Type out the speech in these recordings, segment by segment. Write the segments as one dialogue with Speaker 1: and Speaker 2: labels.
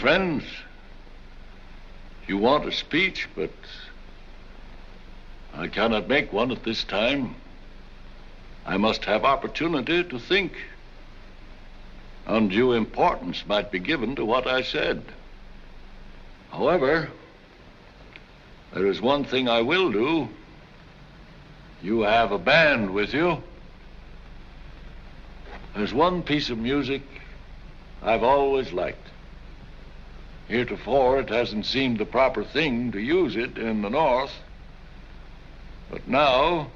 Speaker 1: friends, you want a speech, but I cannot make one at this time. I must have opportunity to think. Undue importance might be given to what I said. However, there is one thing I will do. You have a band with you. There's one piece of music I've always liked. Heretofore, it hasn't seemed the proper thing to use it in the North. But now,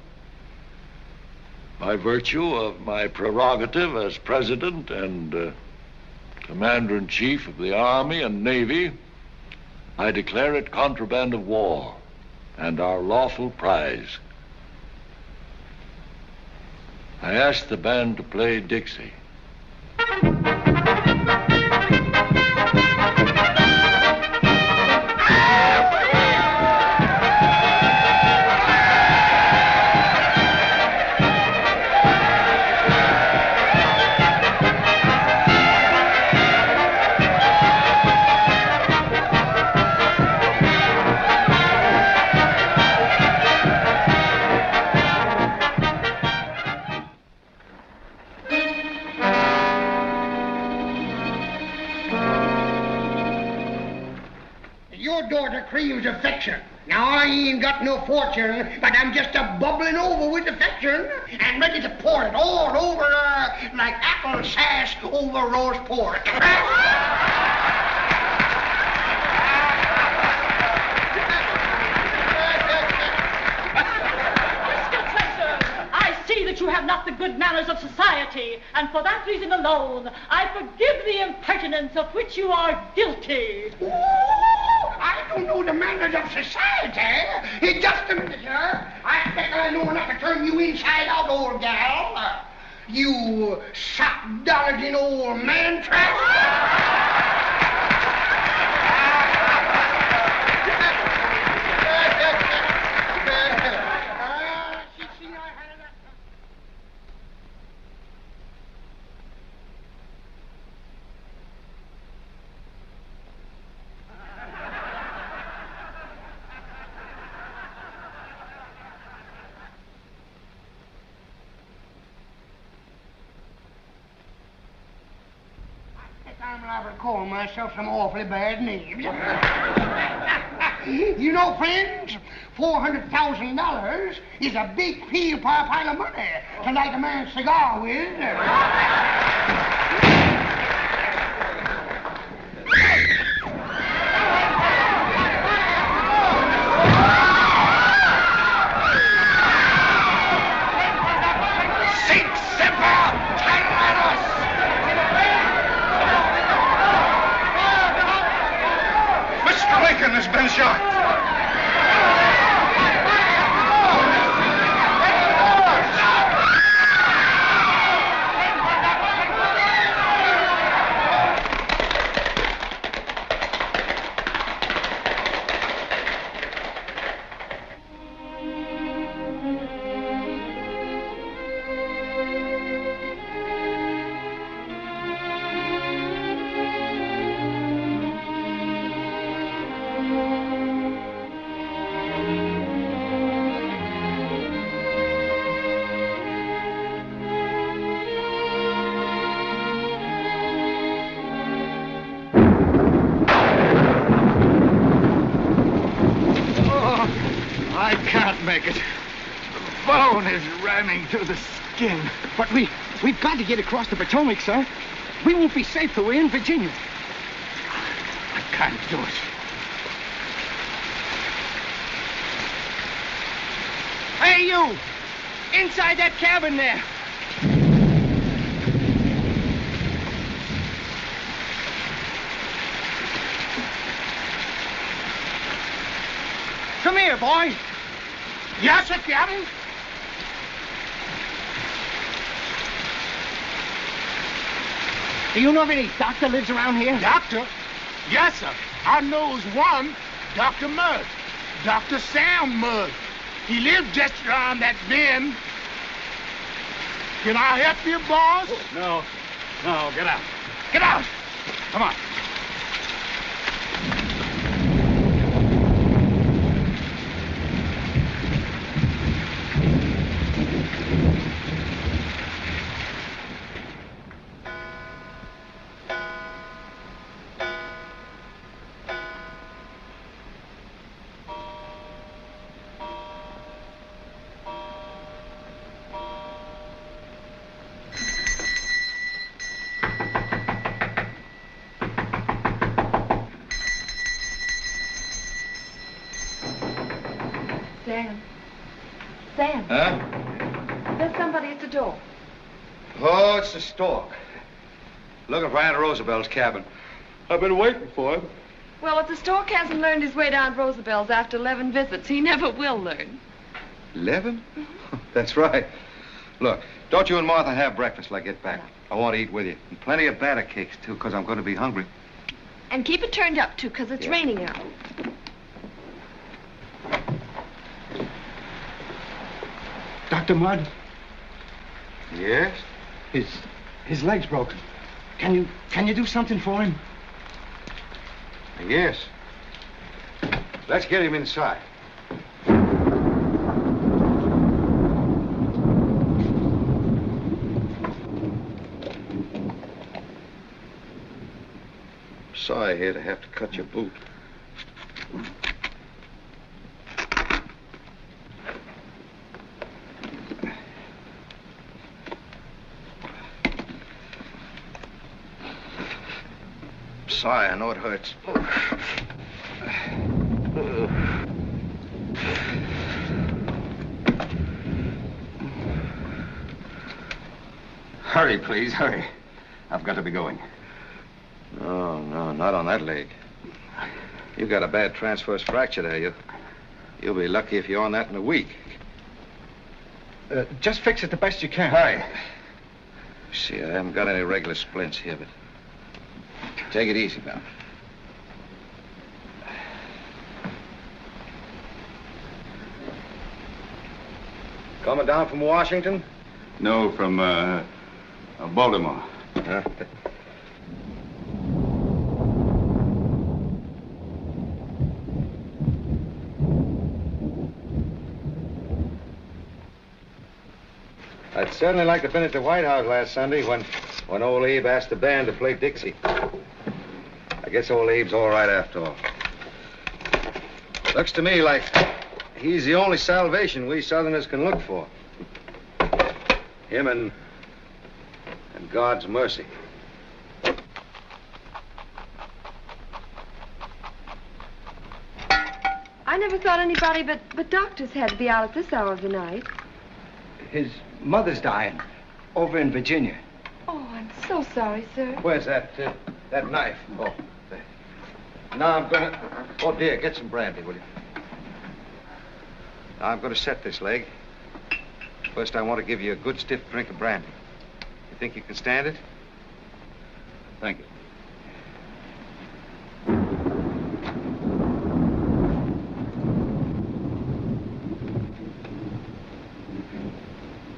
Speaker 1: by virtue of my prerogative as President and Commander-in-Chief of the Army and Navy, I declare it contraband of war and our lawful prize. I ask the band to play Dixie.
Speaker 2: Craves affection. Now, I ain't got no fortune, but I'm just a bubbling over with affection and ready to pour it all over like apple sass over roast pork.
Speaker 3: That you have not the good manners of society, and for that reason alone, I forgive the impertinence of which you are guilty.
Speaker 2: Ooh, I don't know the manners of society. Just a minute, sir. I think I know enough to turn you inside out, old gal. You sock-dollarging old man trap. I'm liable to call myself some awfully bad names. You know, friends, $400,000 is a big pile of money to light a man's cigar with.
Speaker 4: Has been shot.
Speaker 5: Make it. The bone is running to the skin. But we've got to get across the Potomac, sir. We won't be safe till we're in Virginia. I can't do it. Hey, you! Inside that cabin there. Come here, boy.
Speaker 2: Yes, sir, Captain.
Speaker 5: Do you know if any doctor lives around here?
Speaker 2: Doctor? Yes, sir. I knows one, Dr. Mudd. Dr. Sam Mudd. He lives just around that bend. Can I help you, boss?
Speaker 5: No, get out.
Speaker 2: Get out.
Speaker 5: Come on.
Speaker 1: Huh?
Speaker 4: There's somebody at the door.
Speaker 6: Oh, it's the stork. Looking for Aunt Rosabel's cabin. I've been waiting for him.
Speaker 4: Well, if the stork hasn't learned his way to Aunt Rosabel's after 11 visits, he never will learn.
Speaker 6: 11? That's right. Look, don't you and Martha have breakfast till I get back. I want to eat with you. And plenty of batter cakes, too, because I'm going to be hungry.
Speaker 4: And keep it turned up, too, because it's raining out.
Speaker 5: Dr. Mudd,
Speaker 6: Yes?
Speaker 5: his leg's broken. Can you do something for him?
Speaker 6: Yes. Let's get him inside. Sorry here to have to cut your boot. Sorry, I know it hurts.
Speaker 7: Hurry, please, hurry. I've got to be going.
Speaker 6: No, not on that leg. You got a bad transverse fracture there. You'll be lucky if you're on that in a week.
Speaker 5: Just fix it the best you can.
Speaker 7: Hurry.
Speaker 6: See, I haven't got any regular splints here, but take it easy, now. Coming down from Washington?
Speaker 7: No, from, Baltimore.
Speaker 6: Huh? I'd certainly like to have been at the White House last Sunday when old Abe asked the band to play Dixie. I guess old Abe's all right after all. Looks to me like he's the only salvation we Southerners can look for. Him and God's mercy.
Speaker 4: I never thought anybody but doctors had to be out at this hour of the night.
Speaker 5: His mother's dying over in Virginia.
Speaker 4: Oh, I'm so sorry, sir.
Speaker 6: Where's that knife? Oh, there. Now I'm gonna... Oh, dear, get some brandy, will you? Now I'm gonna set this leg. First, I want to give you a good stiff drink of brandy. You think you can stand it?
Speaker 7: Thank you.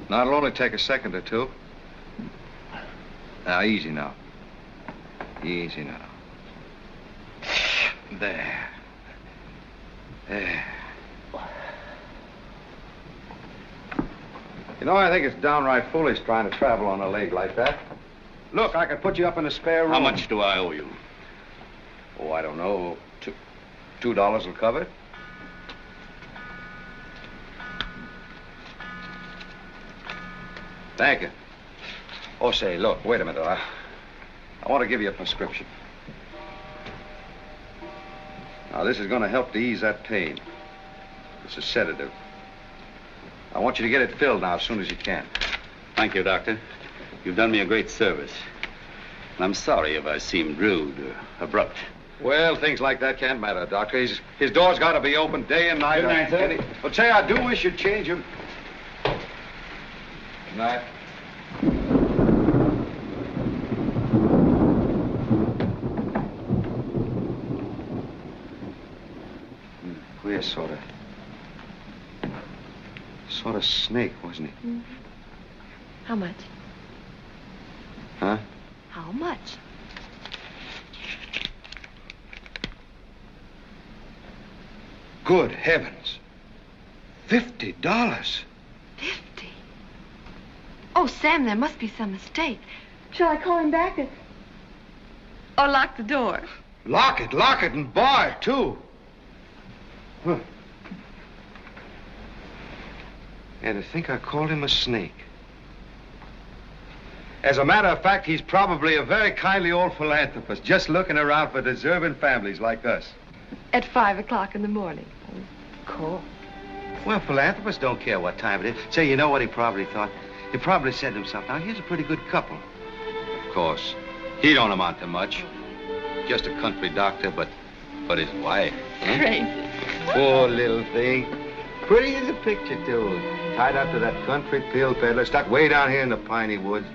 Speaker 6: Now, it'll only take a second or two. Now, easy now. Easy now. There. There. You know, I think it's downright foolish trying to travel on a leg like that. Look, I could put you up in a spare room.
Speaker 7: How much do I owe you?
Speaker 6: Oh, I don't know. $2 will cover it. Thank you. Oh, say, look, wait a minute. I want to give you a prescription. Now, this is going to help to ease that pain. It's a sedative. I want you to get it filled now as soon as you can.
Speaker 7: Thank you, Doctor. You've done me a great service. And I'm sorry if I seemed rude or abrupt.
Speaker 6: Well, things like that can't matter, Doctor. His door's got to be open day and night.
Speaker 7: Good night, sir.
Speaker 6: But say, I do wish you'd change him. Good night. Queer sort of snake, wasn't he?
Speaker 4: Mm-hmm. How much?
Speaker 6: Huh?
Speaker 4: How much?
Speaker 6: Good heavens. $50.
Speaker 4: 50. Oh, Sam, there must be some mistake. Shall I call him back or lock the door?
Speaker 6: Lock it, and bar it, too. Huh. And to think I called him a snake. As a matter of fact, he's probably a very kindly old philanthropist, just looking around for deserving families like us.
Speaker 4: At 5 o'clock in the morning. Cool.
Speaker 6: Well, philanthropists don't care what time it is. Say, you know what he probably thought? He probably said to himself, now, here's a pretty good couple. Of course, he don't amount to much. Just a country doctor, but his wife. Huh?
Speaker 4: Crazy.
Speaker 6: Poor little thing. Pretty as a picture, too. Tied up to that country pill peddler, stuck way down here in the piney woods.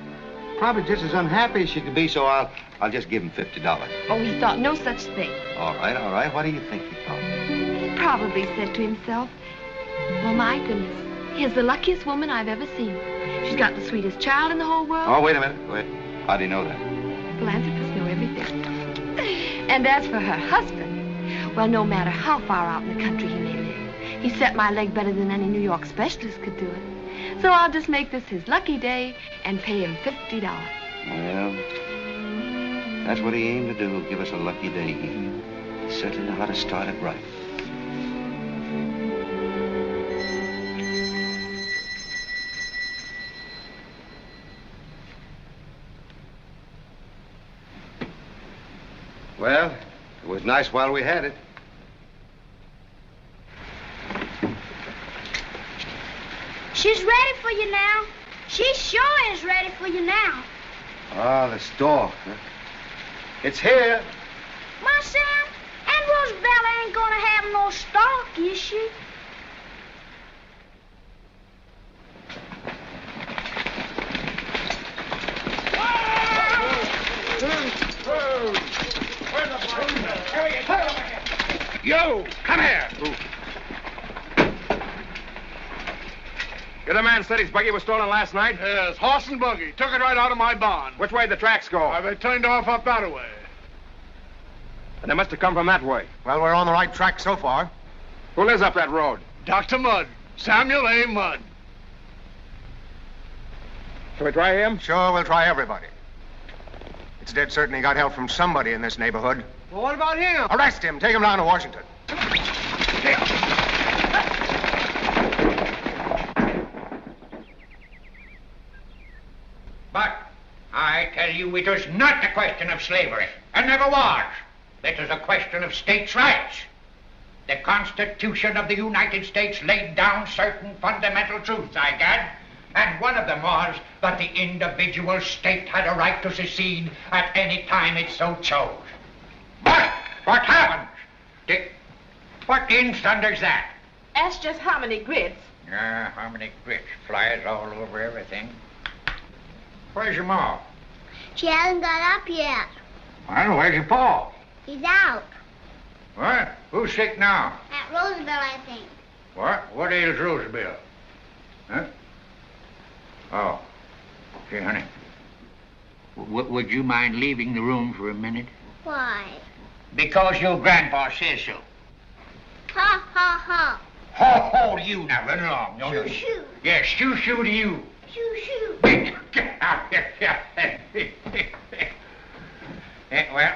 Speaker 6: Probably just as unhappy as she could be, so I'll just give him $50.
Speaker 4: Oh, he thought no such thing.
Speaker 6: All right. What do you think he thought?
Speaker 4: He probably said to himself, well, my goodness, here's the luckiest woman I've ever seen. She's got the sweetest child in the whole world.
Speaker 6: Oh, wait a minute. Wait. How do you know that?
Speaker 4: Philanthropists know everything. And as for her husband, well, no matter how far out in the country he may live, he set my leg better than any New York specialist could do it. So I'll just make this his lucky day and pay him $50.
Speaker 6: Well, that's what he aimed to do, give us a lucky day. He certainly know how to start it right. Well, it was nice while we had it.
Speaker 8: She's ready for you now. She sure is ready for you now.
Speaker 6: Ah, the store. Huh? It's here.
Speaker 8: My son, Aunt Rosabella ain't gonna have no stock, is she?
Speaker 5: You, come here. You're the man said his buggy was stolen last night?
Speaker 9: Yes, horse and buggy. Took it right out of my barn.
Speaker 5: Which way did the tracks go?
Speaker 9: They turned off up that way.
Speaker 5: And they must have come from that way.
Speaker 9: Well, we're on the right track so far.
Speaker 5: Who lives up that road?
Speaker 9: Dr. Mudd. Samuel A. Mudd.
Speaker 5: Shall we try him?
Speaker 9: Sure, we'll try everybody. It's dead certain he got help from somebody in this neighborhood.
Speaker 5: Well, what about him?
Speaker 9: Arrest him. Take him down to Washington.
Speaker 2: But I tell you, it was not a question of slavery, and never was. It was a question of states' rights. The Constitution of the United States laid down certain fundamental truths, I gad, and one of them was that the individual state had a right to secede at any time it so chose. But what happens? What in thunder's that?
Speaker 10: Ask just how many grits.
Speaker 2: How many grits? Flies all over everything. Where's your ma?
Speaker 8: She hasn't got up yet.
Speaker 2: Well, where's your pa?
Speaker 8: He's out.
Speaker 2: What? Who's sick now?
Speaker 8: At Roosevelt, I think.
Speaker 2: What? What ails Roosevelt? Huh? Oh. Gee, honey. Would you mind leaving the room for a minute?
Speaker 8: Why?
Speaker 2: Because your grandpa says so.
Speaker 8: Ha, ha, ha.
Speaker 2: Ho, ho, you now, run along. No, no.
Speaker 8: Shoo, shoo.
Speaker 2: Yes, shoo, shoo to you.
Speaker 8: Shoo, shoo.
Speaker 2: Well,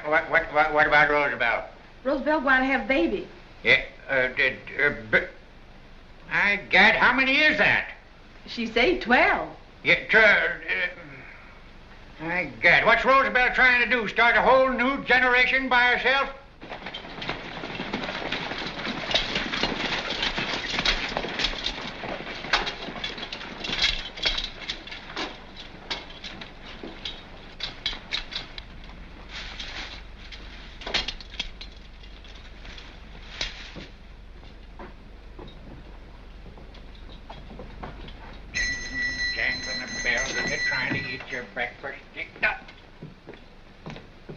Speaker 2: what about Roosevelt?
Speaker 10: Roosevelt going to have baby.
Speaker 2: Yeah, I gad, how many is that?
Speaker 10: She say 12.
Speaker 2: Yeah, I gad, what's Roosevelt trying to do? Start a whole new generation by herself?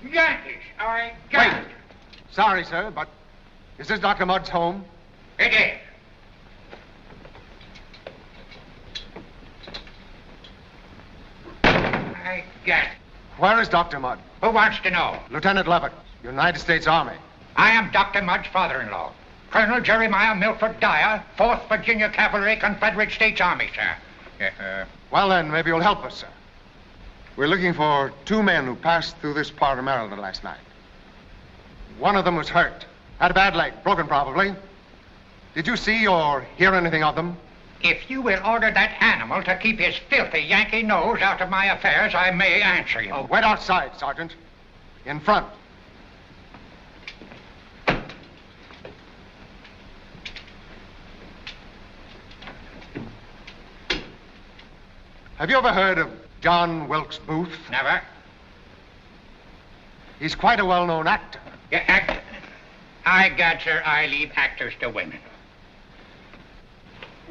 Speaker 2: Yankees, I got it.
Speaker 9: Sorry, sir, but is this Dr. Mudd's home?
Speaker 2: It is. I got it.
Speaker 9: Where is Dr. Mudd?
Speaker 2: Who wants to know?
Speaker 9: Lieutenant Levitt, United States Army.
Speaker 2: I am Dr. Mudd's father-in-law, Colonel Jeremiah Milford Dyer, 4th Virginia Cavalry, Confederate States Army, sir.
Speaker 9: Well, then, maybe you'll help us, sir. We're looking for 2 men who passed through this part of Maryland last night. One of them was hurt. Had a bad leg, broken probably. Did you see or hear anything of them?
Speaker 2: If you will order that animal to keep his filthy Yankee nose out of my affairs, I may answer you.
Speaker 9: Wait outside, Sergeant. In front. Have you ever heard of John Wilkes Booth?
Speaker 11: Never.
Speaker 9: He's quite a well-known actor.
Speaker 11: Yeah, actor. I gotcha. I leave actors to women.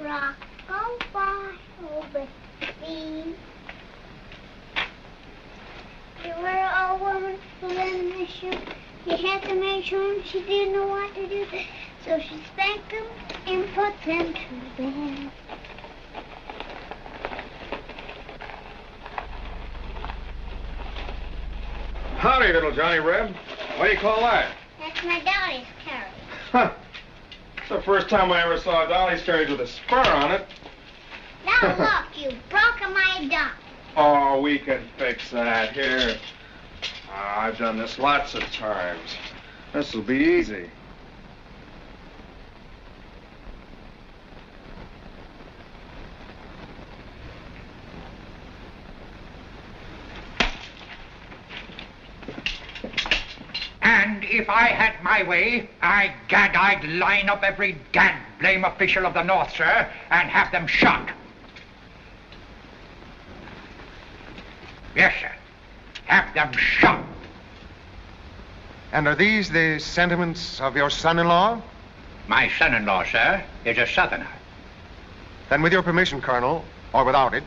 Speaker 8: Rock on by over me. You were a woman who lived in the shoe. You had to make sure she didn't know what to do. So she spanked them and put them to bed.
Speaker 12: Howdy, little Johnny Reb. What do you call that?
Speaker 8: That's my Dolly's carriage.
Speaker 12: Huh. It's the first time I ever saw a Dolly's carriage with a spur on it.
Speaker 8: Now look, you broke my doll.
Speaker 12: Oh, we can fix that. Here. I've done this lots of times. This'll be easy.
Speaker 11: And if I had my way, I'd line up every gad blame official of the North, sir, and have them shot. Yes, sir. Have them shot.
Speaker 9: And are these the sentiments of your son-in-law?
Speaker 11: My son-in-law, sir, is a Southerner.
Speaker 9: Then with your permission, Colonel, or without it,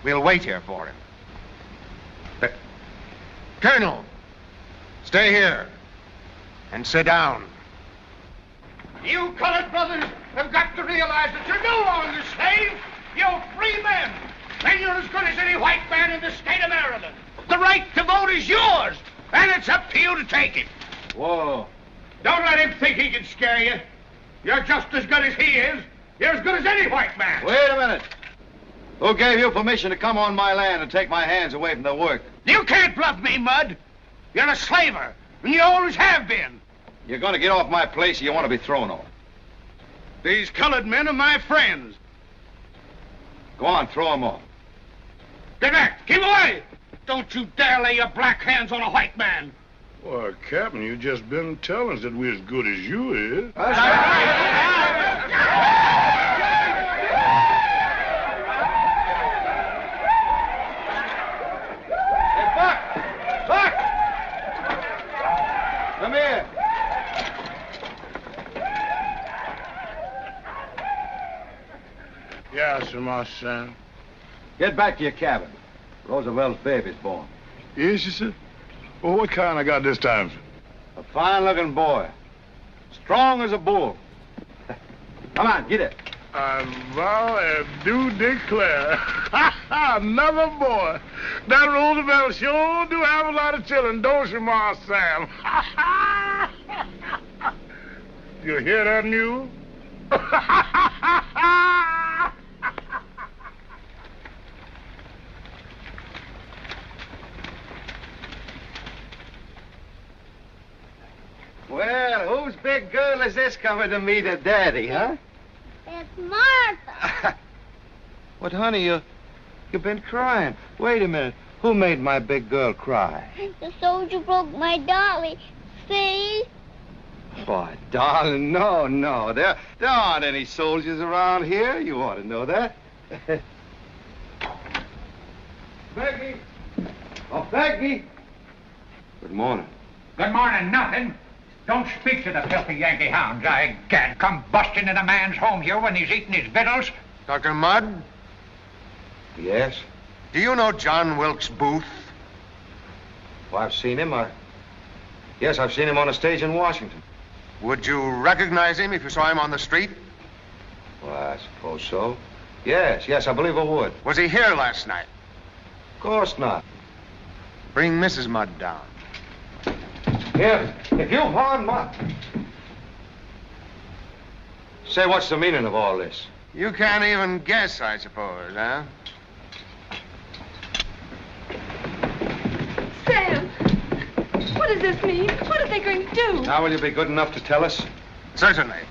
Speaker 9: we'll wait here for him.
Speaker 11: But...
Speaker 9: Colonel, stay here and sit down.
Speaker 2: You colored brothers have got to realize that you're no longer slaves. You're free men. And you're as good as any white man in the state of Maryland. The right to vote is yours, and it's up to you to take it.
Speaker 12: Whoa.
Speaker 2: Don't let him think he can scare you. You're just as good as he is. You're as good as any white man.
Speaker 6: Wait a minute. Who gave you permission to come on my land and take my hands away from the work?
Speaker 2: You can't bluff me, Mud. You're a slaver, and you always have been.
Speaker 6: You're going to get off my place or you want to be thrown off.
Speaker 2: These colored men are my friends.
Speaker 6: Go on, throw them off.
Speaker 2: Get back! Keep away! Don't you dare lay your black hands on a white man!
Speaker 13: Why, Captain, you just been telling us that we're as good as you is.
Speaker 6: Hey, Buck! Buck! Come here.
Speaker 13: Yes, sir, my son.
Speaker 6: Get back to your cabin. Roosevelt's baby's born.
Speaker 13: Yes, you said? Well, what kind I got this time, sir?
Speaker 6: A fine-looking boy. Strong as a bull. Come on, get it.
Speaker 13: I vow and do declare. Another boy. That Roosevelt sure do have a lot of children, don't you, Ma Sam? You hear that news?
Speaker 6: Well, whose big girl is this coming to meet her daddy, huh?
Speaker 8: It's Martha.
Speaker 6: What, honey, you've been crying. Wait a minute. Who made my big girl cry?
Speaker 8: The soldier broke my dolly. See?
Speaker 6: Why, darling, no. There aren't any soldiers around here. You ought to know that. Peggy! Oh, Peggy! Good morning.
Speaker 11: Good morning, nothing. Don't speak to the filthy Yankee hounds. I can't come busting in a man's home here when he's eating his victuals.
Speaker 9: Dr. Mudd?
Speaker 6: Yes?
Speaker 9: Do you know John Wilkes Booth?
Speaker 6: Well, I've seen him. Yes, I've seen him on a stage in Washington.
Speaker 9: Would you recognize him if you saw him on the street?
Speaker 6: Well, I suppose so. Yes, I believe I would.
Speaker 9: Was he here last night?
Speaker 6: Of course not.
Speaker 9: Bring Mrs. Mudd down.
Speaker 6: Here, if you harm my... Say, what's the meaning of all this?
Speaker 9: You can't even guess, I suppose, huh?
Speaker 4: Sam, what does this mean? What are they going to do?
Speaker 6: Now, will you be good enough to tell us?
Speaker 9: Certainly.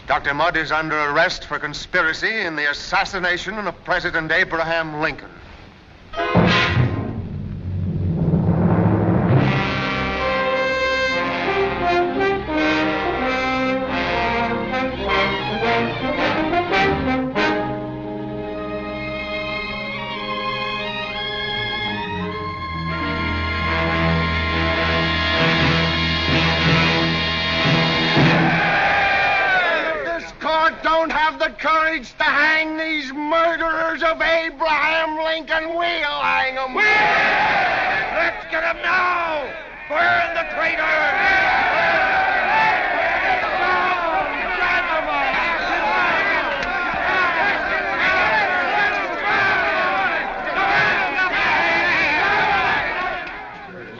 Speaker 9: Dr. Mudd is under arrest for conspiracy in the assassination of President Abraham Lincoln. hang 'em!
Speaker 11: Let's get him now! Burn the traitor!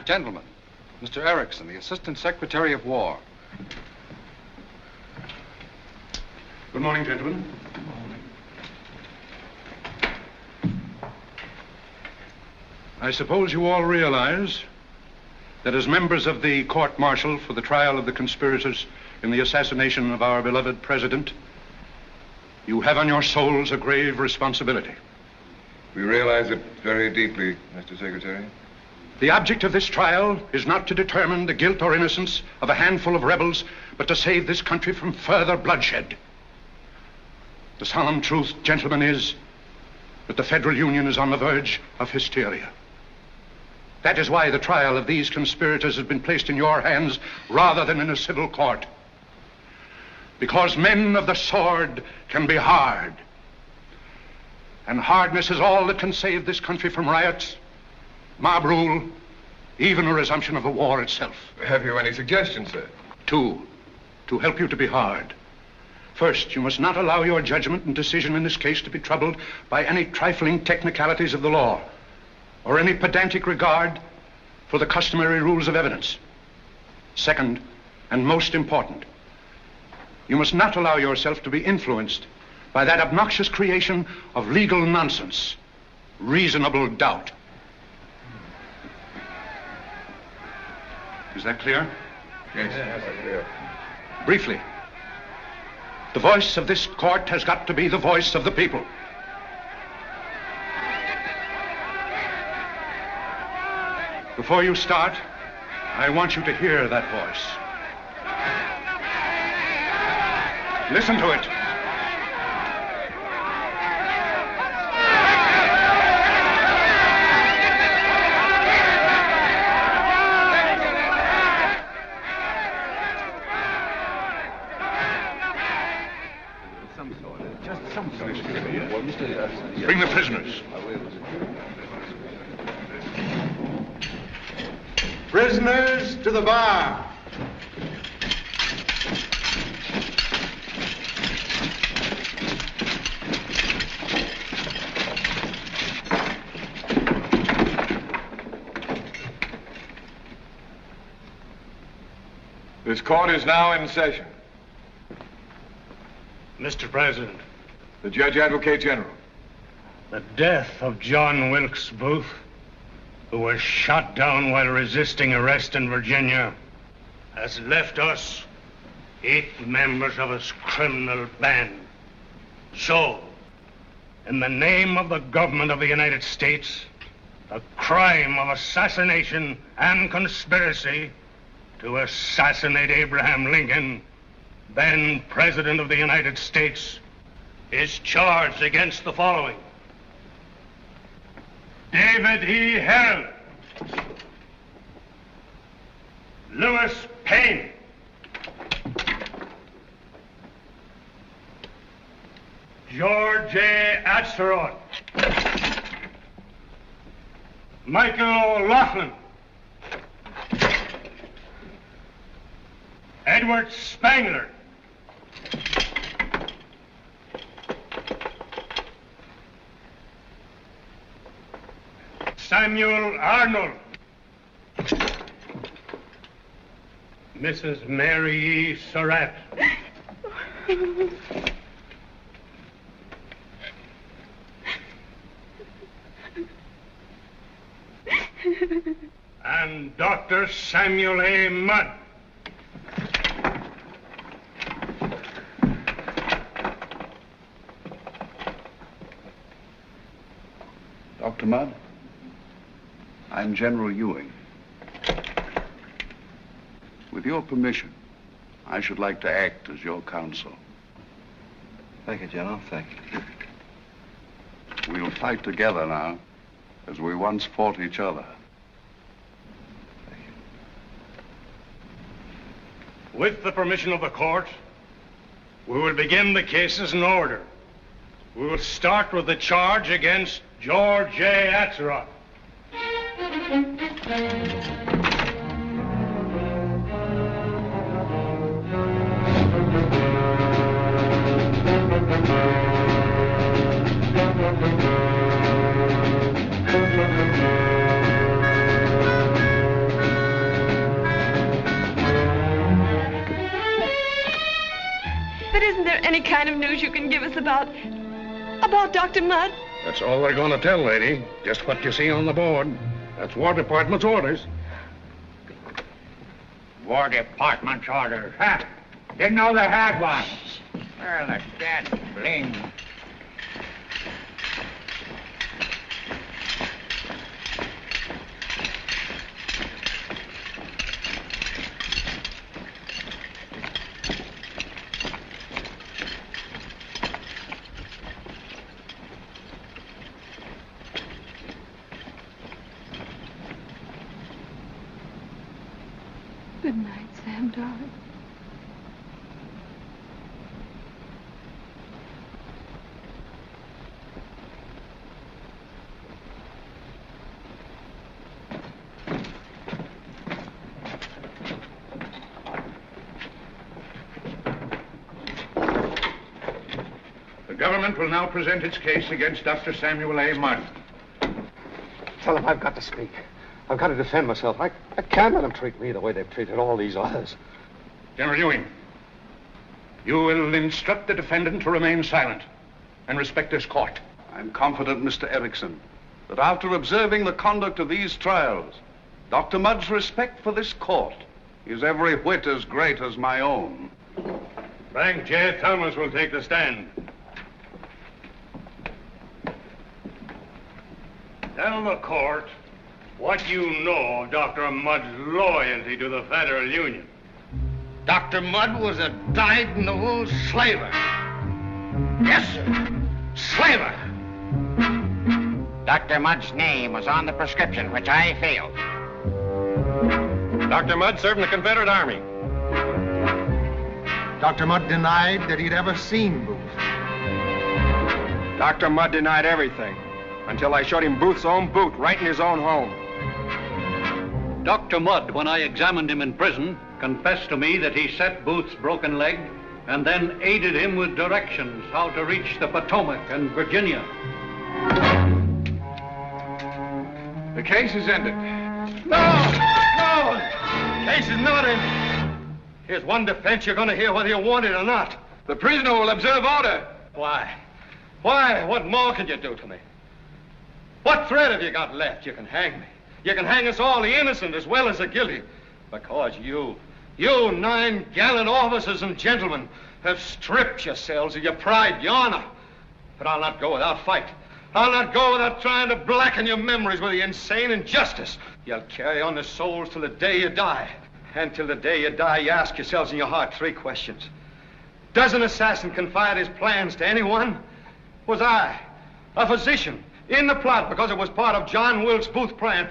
Speaker 14: Gentlemen, Mr. Erickson, the Assistant Secretary of War.
Speaker 15: Good morning, gentlemen. I suppose you all realize that as members of the court-martial for the trial of the conspirators in the assassination of our beloved president, you have on your souls a grave responsibility.
Speaker 16: We realize it very deeply, Mr. Secretary.
Speaker 15: The object of this trial is not to determine the guilt or innocence of a handful of rebels, but to save this country from further bloodshed. The solemn truth, gentlemen, is that the Federal Union is on the verge of hysteria. That is why the trial of these conspirators has been placed in your hands rather than in a civil court. Because men of the sword can be hard. And hardness is all that can save this country from riots, mob rule, even a resumption of the war itself.
Speaker 16: Have you any suggestions, sir?
Speaker 15: Two, to help you to be hard. First, you must not allow your judgment and decision in this case to be troubled by any trifling technicalities of the law or any pedantic regard for the customary rules of evidence. Second, and most important, you must not allow yourself to be influenced by that obnoxious creation of legal nonsense, reasonable doubt. Is that clear?
Speaker 16: Yes, clear.
Speaker 15: Briefly, the voice of this court has got to be the voice of the people. Before you start, I want you to hear that voice. Listen to it. Bring the prisoners.
Speaker 9: Prisoners to the bar.
Speaker 16: This court is now in session.
Speaker 13: Mr. President.
Speaker 16: The Judge Advocate General.
Speaker 13: The death of John Wilkes Booth, who was shot down while resisting arrest in Virginia, has left us 8 members of his criminal band. So, in the name of the government of the United States, the crime of assassination and conspiracy to assassinate Abraham Lincoln, then President of the United States, is charged against the following: David E. Herron, Lewis Payne, George A. Atzerodt, Michael O'Loughlin, Edward Spangler, Samuel Arnold, Mrs. Mary E. Surratt, and Dr. Samuel A. Mudd.
Speaker 17: Dr. Mudd, I'm General Ewing. With your permission, I should like to act as your counsel.
Speaker 6: Thank you, General. Thank you.
Speaker 17: We'll fight together now, as we once fought each other.
Speaker 13: With the permission of the court, we will begin the cases in order. We will start with the charge against George J. Atzerodt.
Speaker 4: But isn't there any kind of news you can give us about Dr. Mudd?
Speaker 15: That's all we're going to tell, lady. Just what you see on the board. That's War Department's orders.
Speaker 11: War Department's orders, huh? Didn't know they had one. Well, the dead bling.
Speaker 4: Good night, Sam, darling.
Speaker 15: The government will now present its case against Dr. Samuel A. Mudd.
Speaker 5: Tell him I've got to speak. I've got to defend myself. I can't let them treat me the way they've treated all these others.
Speaker 15: General Ewing, you will instruct the defendant to remain silent and respect this court.
Speaker 17: I'm confident, Mr. Erickson, that after observing the conduct of these trials, Dr. Mudd's respect for this court is every whit as great as my own.
Speaker 13: Frank J. Thomas will take the stand. Tell the court what you know of Dr. Mudd's loyalty to the Federal Union.
Speaker 2: Dr. Mudd was a diagnosed slaver. Yes, sir. Slaver.
Speaker 11: Dr. Mudd's name was on the prescription, which I filled.
Speaker 12: Dr. Mudd served in the Confederate Army.
Speaker 9: Dr. Mudd denied that he'd ever seen Booth.
Speaker 12: Dr. Mudd denied everything until I showed him Booth's own boot right in his own home.
Speaker 18: Dr. Mudd, when I examined him in prison, confessed to me that he set Booth's broken leg and then aided him with directions how to reach the Potomac and Virginia.
Speaker 12: The case is ended.
Speaker 5: No! Case is not ended. Here's one defense you're going to hear whether you want it or not.
Speaker 12: The prisoner will observe order.
Speaker 5: Why? Why? What more can you do to me? What threat have you got left? You can hang me. You can hang us all, the innocent as well as the guilty. Because you 9 gallant officers and gentlemen, have stripped yourselves of your pride, your honor. But I'll not go without fight. I'll not go without trying to blacken your memories with the insane injustice. You'll carry on the souls till the day you die. And till the day you die, you ask yourselves in your heart 3 questions. Does an assassin confide his plans to anyone? Was I, a physician, in the plot because it was part of John Wilkes Booth's plan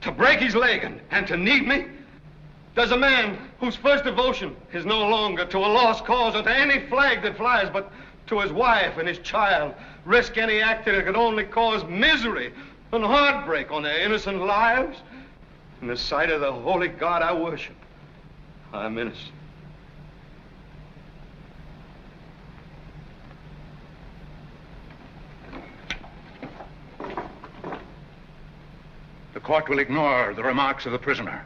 Speaker 5: to break his leg and to need me? Does a man whose first devotion is no longer to a lost cause or to any flag that flies, but to his wife and his child, risk any act that could only cause misery and heartbreak on their innocent lives? In the sight of the holy God I worship, I'm innocent.
Speaker 15: The court will ignore the remarks of the prisoner.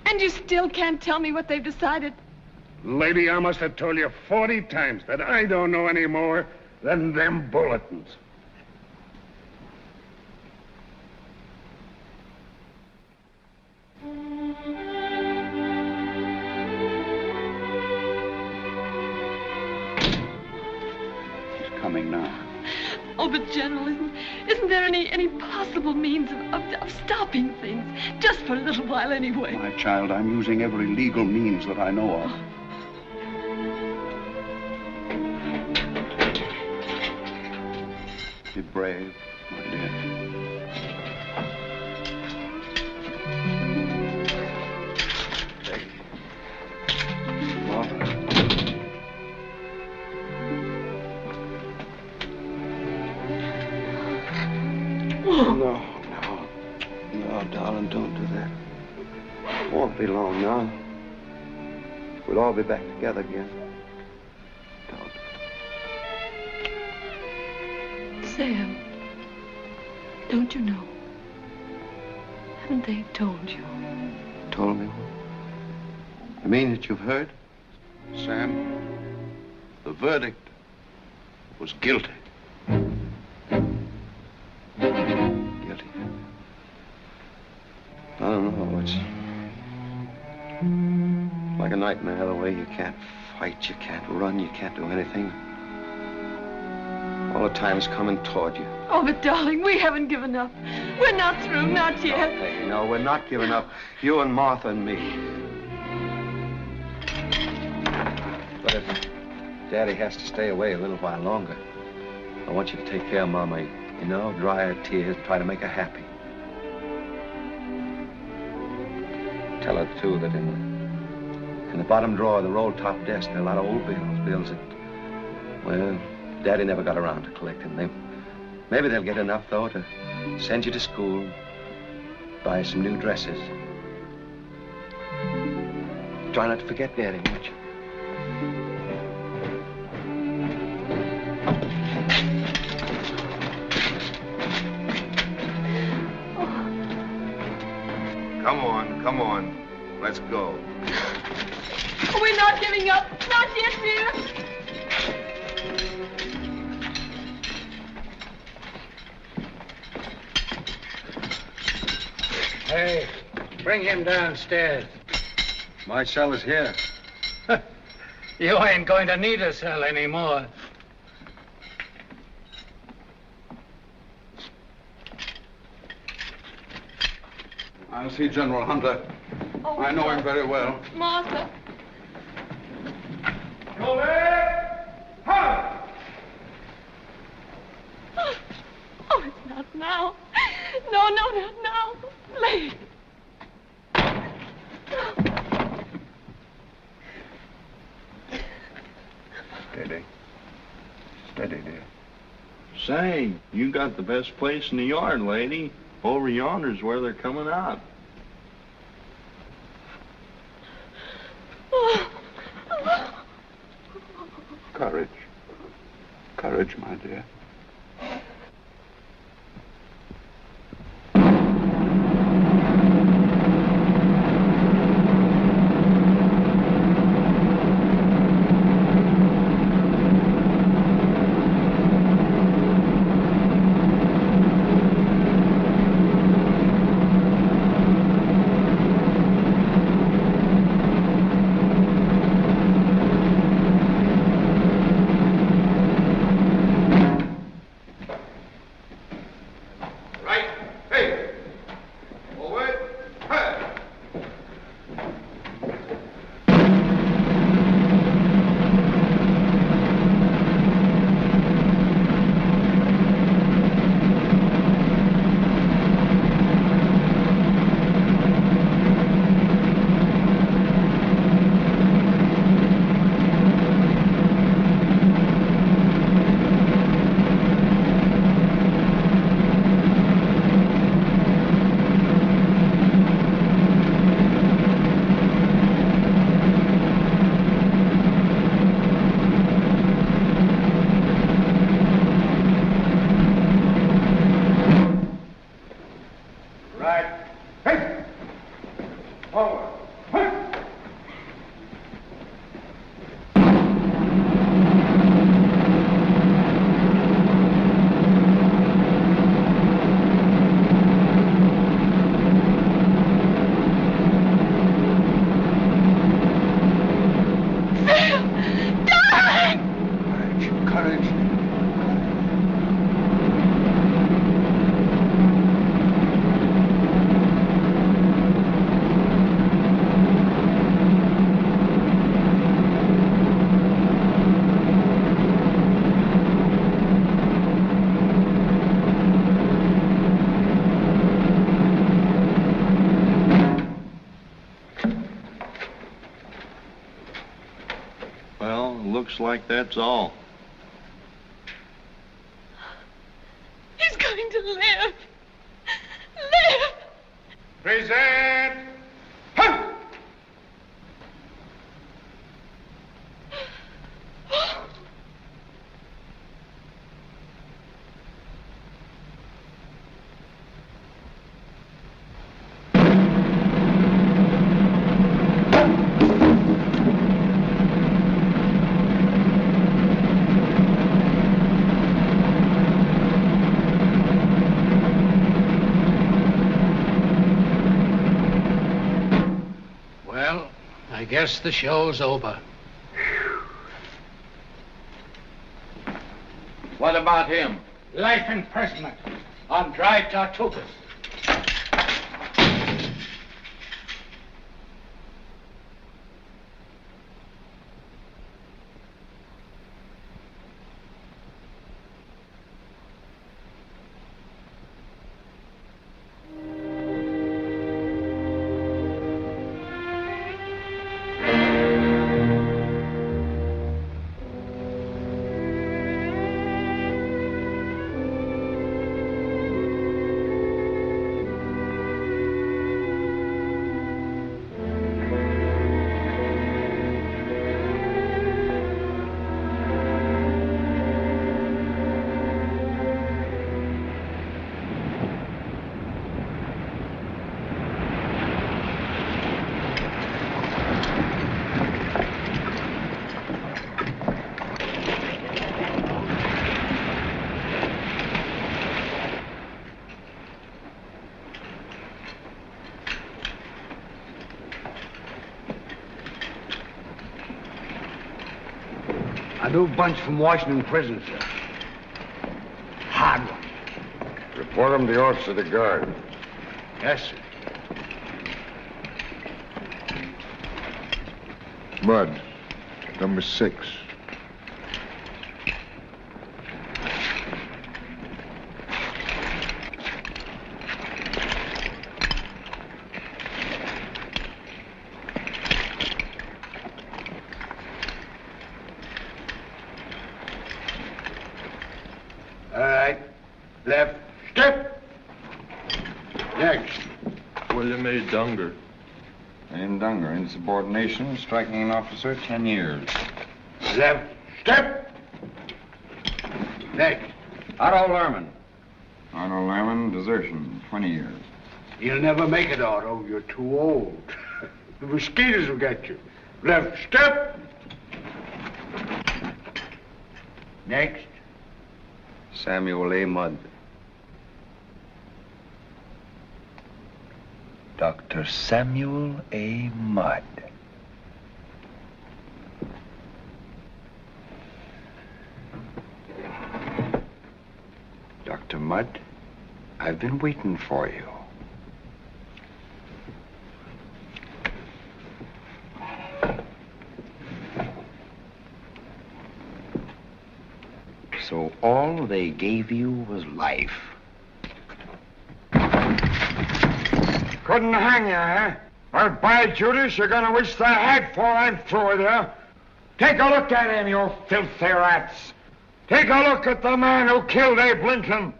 Speaker 4: And you still can't tell me what they've decided?
Speaker 15: Lady, I must have told you 40 times that I don't know any more than them bulletins.
Speaker 4: but General, isn't there any possible means of stopping things? Just for a little while anyway.
Speaker 17: My child, I'm using every legal means that I know of. Be brave, my dear. No, darling, don't do that. It won't be long now. We'll all be back together again.
Speaker 4: Sam, don't you know? Haven't they told you?
Speaker 17: Told me what? You mean that you've heard? Sam, the verdict was guilty. Guilty. I don't know. It's like a nightmare, the way you can't fight, you can't run, you can't do anything. All the time is coming toward you.
Speaker 4: Oh, but darling, we haven't given up. We're not through, not yet.
Speaker 17: No, Peggy, no, we're not giving up. You and Martha and me. But if Daddy has to stay away a little while longer, I want you to take care of Mama. You know, dry her tears, try to make her happy. Tell her, too, that in the bottom drawer of the roll-top desk, there are a lot of old bills that, well, Daddy never got around to collecting them. Maybe they'll get enough, though, to send you to school, buy some new dresses. Try not to forget Daddy, won't you?
Speaker 16: Come on. Let's go.
Speaker 4: We're not giving up. Not yet, dear.
Speaker 18: Hey, bring him downstairs.
Speaker 6: My cell is here.
Speaker 18: You ain't going to need a cell anymore.
Speaker 17: I'll see General Hunter.
Speaker 4: Oh,
Speaker 17: I know him very well.
Speaker 4: Martha. Oh, it's not now. No, not now. Please.
Speaker 12: Steady. Steady, dear. Say, you got the best place in the yard, lady. Over yonder's where they're coming out.
Speaker 17: Courage. Courage, my dear.
Speaker 12: looks like that's all.
Speaker 8: He's going to live. Live!
Speaker 15: Present!
Speaker 11: I guess the show's over.
Speaker 5: What about him?
Speaker 11: Life imprisonment on dry Tortugas.
Speaker 5: A new bunch from Washington prison, sir. Hard one.
Speaker 16: Report him to the officer of the guard.
Speaker 5: Yes, sir.
Speaker 16: Mudd, number 6.
Speaker 5: All right. Left. Step. Next.
Speaker 12: William A. Dunger.
Speaker 14: William Dunger, insubordination, striking an officer, 10 years.
Speaker 5: Left. Step. Next.
Speaker 14: Otto Lerman. Otto Lerman, desertion, 20 years.
Speaker 5: You'll never make it, Otto. You're too old. The mosquitoes will get you. Left. Step. Next.
Speaker 6: Samuel A. Mudd.
Speaker 19: Dr. Samuel A. Mudd.
Speaker 14: Dr. Mudd, I've been waiting for you. So all they gave you was life.
Speaker 5: Couldn't hang you, huh? Well, by Judas, you're gonna wish the head before I'm through with you. Take a look at him, you filthy rats. Take a look at the man who killed Abe Lincoln,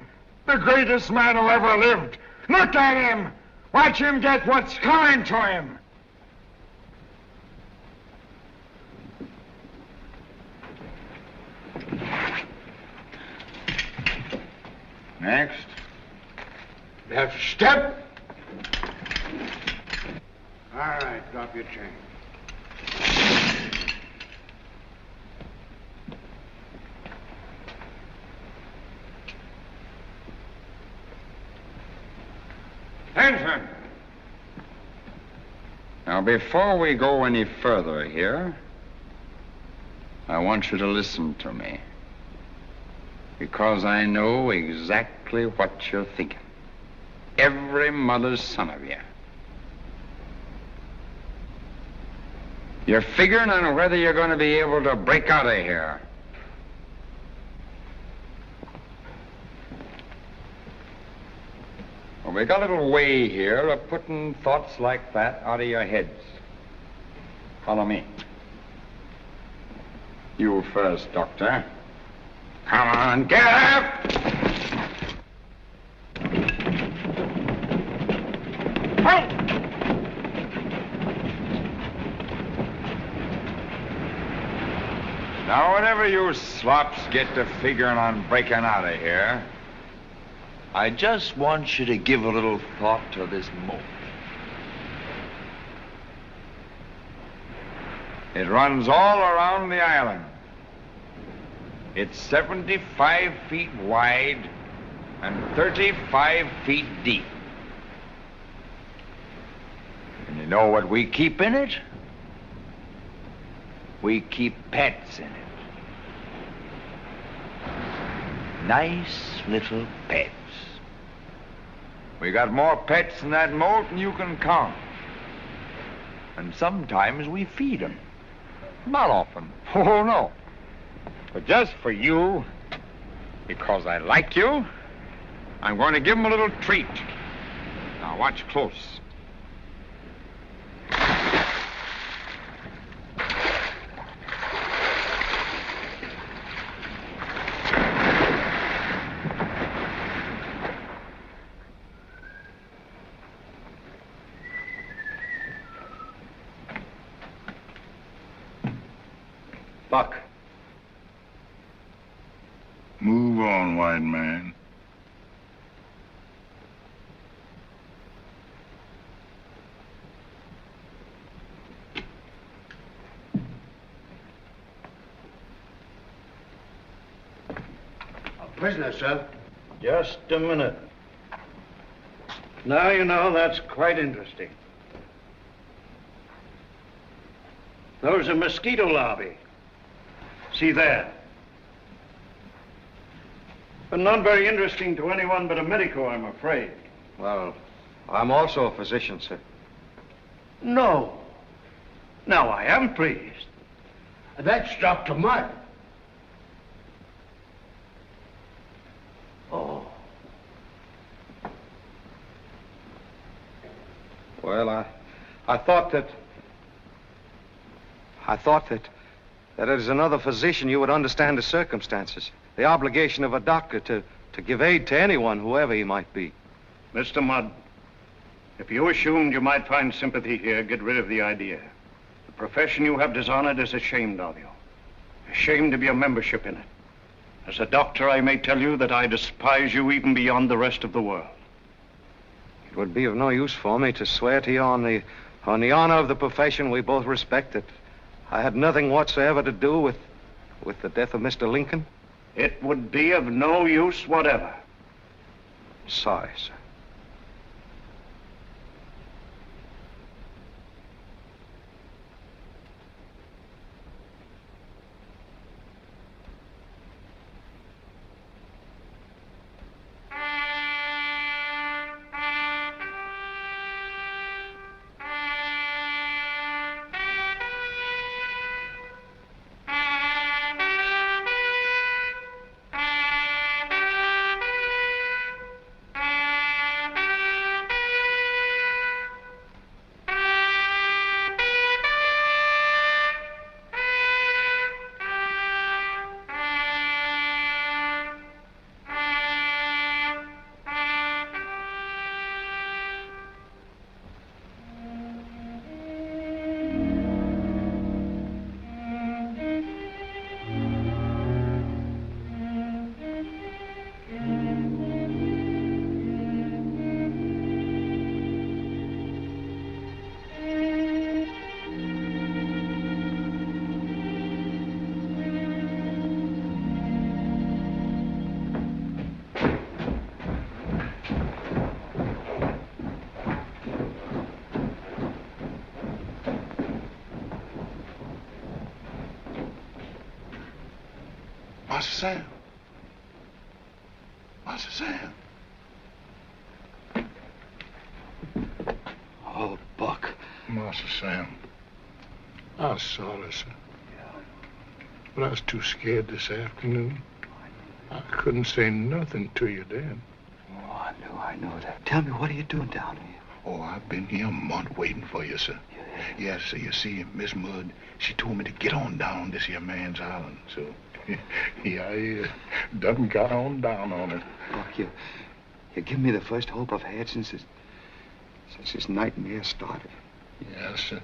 Speaker 5: the greatest man who ever lived. Look at him. Watch him get what's coming to him.
Speaker 14: Next.
Speaker 5: Left step. All right, drop your chain. Henson.
Speaker 14: Now, before we go any further here, I want you to listen to me. Because I know exactly what you're thinking. Every mother's son of you. You're figuring on whether you're going to be able to break out of here. Well, we got a little way here of putting thoughts like that out of your heads. Follow me. You first, Doctor. Come on, get up! Now, whenever you slops get to figuring on breaking out of here, I just want you to give a little thought to this moat. It runs all around the island. It's 75 feet wide and 35 feet deep. And you know what we keep in it? We keep pets in it. Nice little pets. We got more pets in that moat than you can count. And sometimes we feed them. Not often. Oh, no. But just for you, because I like you, I'm going to give them a little treat. Now, watch close.
Speaker 18: Buck.
Speaker 12: Move on, white man.
Speaker 18: A prisoner, sir. Just a minute. Now, you know, that's quite interesting. There's a mosquito lobby. See there. But not very interesting to anyone but a medico, I'm afraid.
Speaker 6: Well, I'm also a physician, sir.
Speaker 18: No. Now, I am pleased.
Speaker 11: That's Dr. Mudd.
Speaker 18: Oh.
Speaker 6: Well, I thought that as another physician you would understand the circumstances, the obligation of a doctor to give aid to anyone, whoever he might be.
Speaker 18: Mr. Mudd, if you assumed you might find sympathy here, get rid of the idea. The profession you have dishonored is ashamed of you. Ashamed of your membership in it. As a doctor, I may tell you that I despise you even beyond the rest of the world.
Speaker 6: It would be of no use for me to swear to you on the honor of the profession we both respected. I had nothing whatsoever to do with the death of Mr. Lincoln.
Speaker 18: It would be of no use whatever.
Speaker 6: Sorry, sir.
Speaker 12: Master Sam. Master Sam.
Speaker 18: Oh, Buck.
Speaker 12: Master Sam. I was sorry, sir. But I was too scared this afternoon. I couldn't say nothing to you then.
Speaker 18: Oh, I know that. Tell me, what are you doing down here?
Speaker 20: Oh, I've been here a month waiting for you, sir. Yes, sir. You see, Miss Mudd, she told me to get on down this here man's island. So, yeah, I done got on down on it.
Speaker 17: Oh, you give me the first hope I've had since this nightmare started.
Speaker 20: Yes, sir.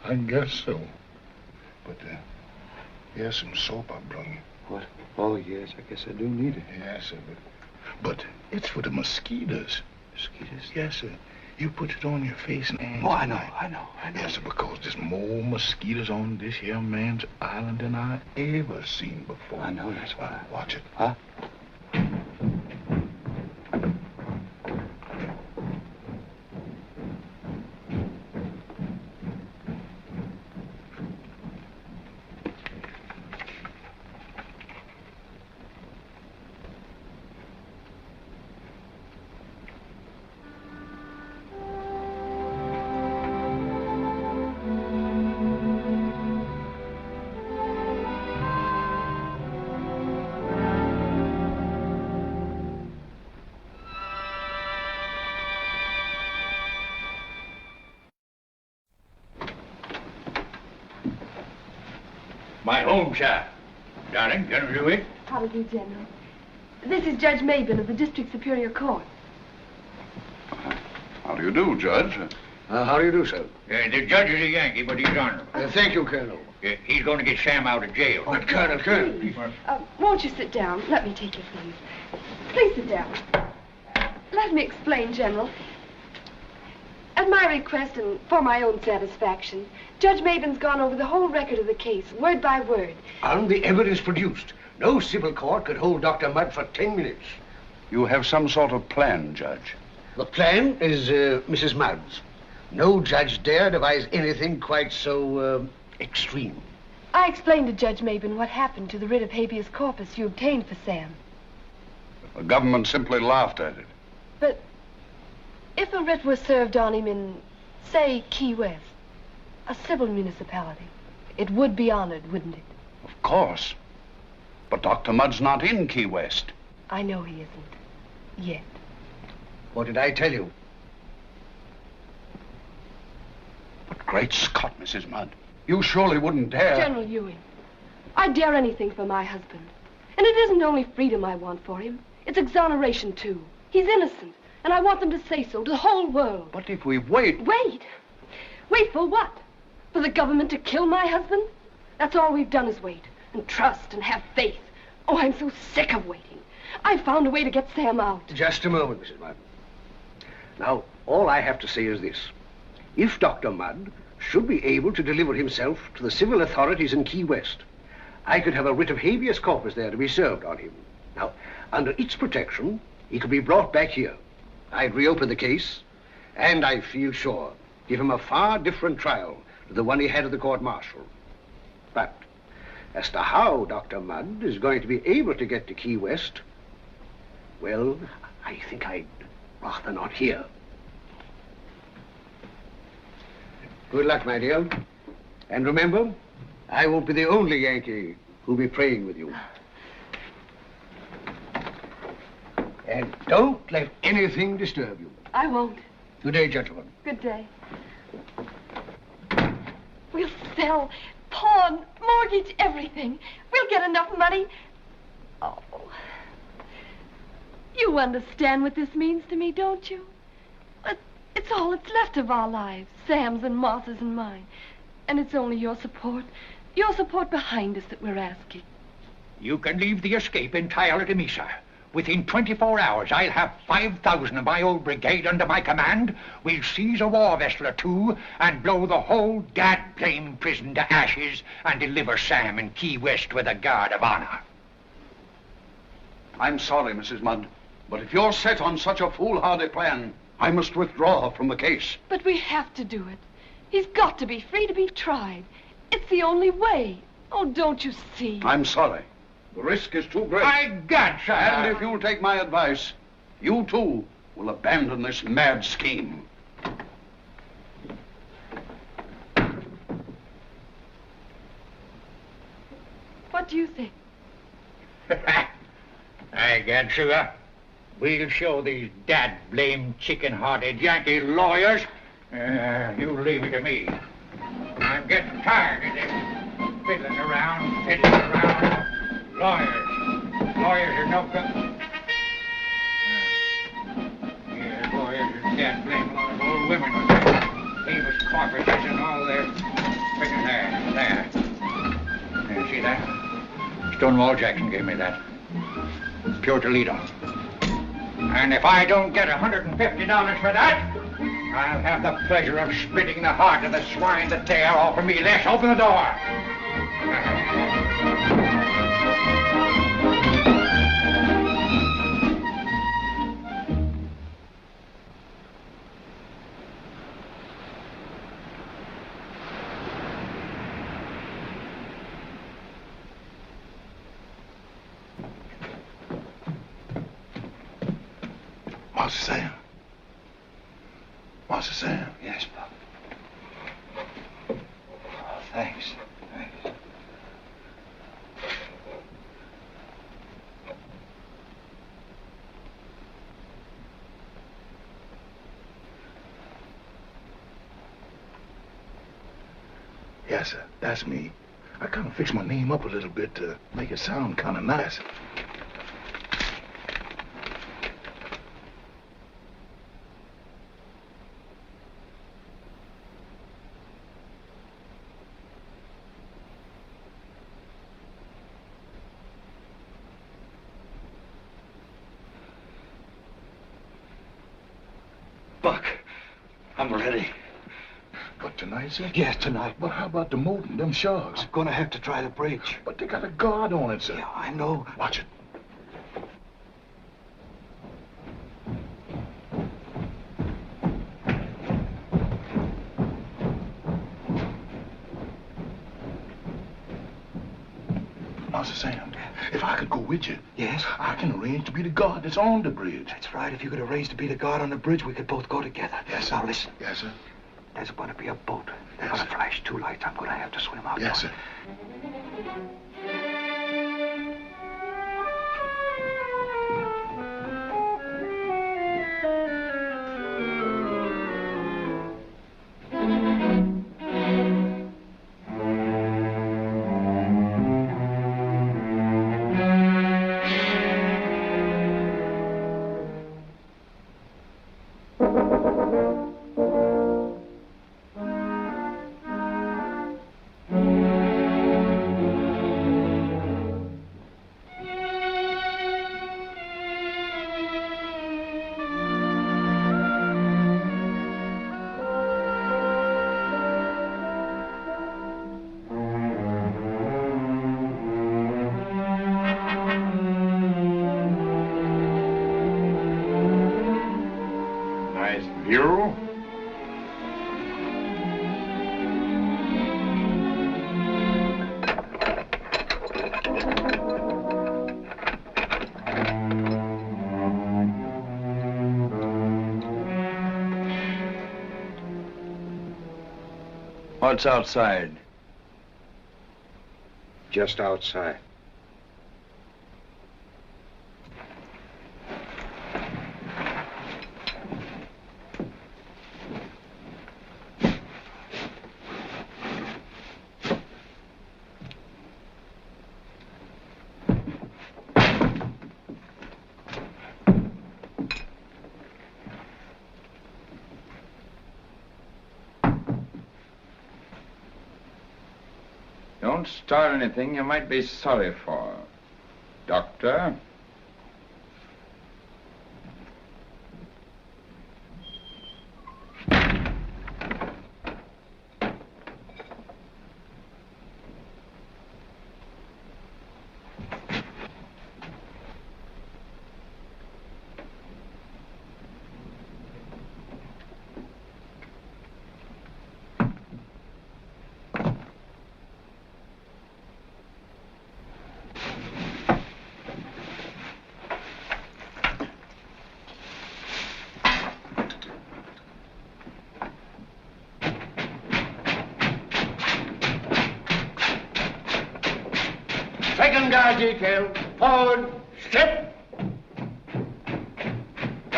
Speaker 20: I guess so. But, here's some soap I brung you.
Speaker 17: What? Oh, yes, I guess I do need it.
Speaker 20: Yes, sir, but it's for the mosquitoes.
Speaker 17: Mosquitoes?
Speaker 20: Yes, sir. You put it on your face and hands.
Speaker 17: Oh, I know.
Speaker 20: Yes, sir, because there's more mosquitoes on this here man's island than I ever seen before.
Speaker 17: I know, that's why.
Speaker 20: Watch it.
Speaker 17: Huh?
Speaker 11: My home, sir. Darling, General Dewey.
Speaker 4: How do you do, General? This is Judge Mabin of the District Superior Court.
Speaker 21: How do you do, Judge?
Speaker 11: How do you do, sir? The judge is a Yankee, but he's honorable.
Speaker 2: Thank you, Colonel.
Speaker 11: He's going to get Sam out of jail.
Speaker 2: But, Colonel.
Speaker 4: Won't you sit down? Let me take your things. Please sit down. Let me explain, General. At my request and for my own satisfaction, Judge Mabin's gone over the whole record of the case, word by word.
Speaker 2: And the evidence produced. No civil court could hold Dr. Mudd for 10 minutes.
Speaker 21: You have some sort of plan, Judge.
Speaker 2: The plan is Mrs. Mudd's. No judge dare devise anything quite so extreme.
Speaker 4: I explained to Judge Mabin what happened to the writ of habeas corpus you obtained for Sam.
Speaker 21: The government simply laughed at it.
Speaker 4: But if a writ was served on him in, say, Key West, a civil municipality, it would be honored, wouldn't it?
Speaker 21: Of course. But Dr. Mudd's not in Key West.
Speaker 4: I know he isn't. Yet.
Speaker 2: What did I tell you?
Speaker 21: But great Scott, Mrs. Mudd. You surely wouldn't dare...
Speaker 4: General Ewing, I'd dare anything for my husband. And it isn't only freedom I want for him. It's exoneration, too. He's innocent. And I want them to say so to the whole world.
Speaker 21: But if we wait...
Speaker 4: Wait? Wait for what? For the government to kill my husband? That's all we've done is wait. And trust and have faith. Oh, I'm so sick of waiting. I found a way to get Sam out.
Speaker 2: Just a moment, Mrs. Mudd. Now, all I have to say is this. If Dr. Mudd should be able to deliver himself to the civil authorities in Key West, I could have a writ of habeas corpus there to be served on him. Now, under its protection, he could be brought back here. I'd reopen the case, and I feel sure, give him a far different trial to the one he had at the court-martial. But as to how Dr. Mudd is going to be able to get to Key West, well, I think I'd rather not hear. Good luck, my dear. And remember, I won't be the only Yankee who'll be praying with you. And don't let anything disturb you.
Speaker 4: I won't.
Speaker 2: Good day, gentlemen.
Speaker 4: Good day. We'll sell, pawn, mortgage, everything. We'll get enough money. Oh. You understand what this means to me, don't you? It's all that's left of our lives, Sam's and Martha's and mine. And it's only your support behind us that we're asking.
Speaker 11: You can leave the escape entirely to me, sir. Within 24 hours, I'll have 5,000 of my old brigade under my command. We'll seize a war vessel or two and blow the whole gad-blame prison to ashes and deliver Sam in Key West with a guard of honor.
Speaker 21: I'm sorry, Mrs. Mudd, but if you're set on such a foolhardy plan, I must withdraw from the case.
Speaker 4: But we have to do it. He's got to be free to be tried. It's the only way. Oh, don't you see?
Speaker 21: I'm sorry. The risk is too great.
Speaker 11: My God, sir!
Speaker 21: And if you'll take my advice, you too will abandon this mad scheme.
Speaker 4: What do you think?
Speaker 11: I can't, sugar. We'll show these dad-blamed, chicken-hearted Yankee lawyers. You leave it to me. I'm getting tired of this fiddling around. Lawyers are no good. Yeah, lawyers are dad-blamed lot of old women with their Davis corpses and all their figures there. See that? Stonewall Jackson gave me that. Pure Toledo. And if I don't get $150 for that, I'll have the pleasure of spitting the heart of the swine that dare offer me less. Open the door.
Speaker 20: Master Sam. Master Sam.
Speaker 11: Yes, Pop. Oh, thanks.
Speaker 20: Yes, sir. That's me. I kind of fixed my name up a little bit to make it sound kind of nice.
Speaker 5: Buck, I'm ready.
Speaker 20: But tonight, sir?
Speaker 5: Yes, tonight.
Speaker 20: But how about the moat and them sharks?
Speaker 5: I'm gonna have to try the bridge.
Speaker 20: But they got a guard on it, sir.
Speaker 5: Yeah, I know.
Speaker 20: Watch it. Master Sam, if I could go with you,
Speaker 5: yes,
Speaker 20: I can arrange to be the guard that's on the bridge.
Speaker 5: That's right. If you could arrange to be the guard on the bridge, we could both go together.
Speaker 20: Yes, sir.
Speaker 5: Now listen.
Speaker 20: Yes, sir.
Speaker 5: There's going to be a boat. They're
Speaker 20: Yes,
Speaker 5: going to
Speaker 20: sir.
Speaker 5: flash two lights. I'm going to have to swim out.
Speaker 20: Yes, sir.
Speaker 14: Nice view.
Speaker 19: What's outside?
Speaker 14: Just outside. Don't start anything you might be sorry for, Doctor.
Speaker 2: Second guard detail. Forward. Strip.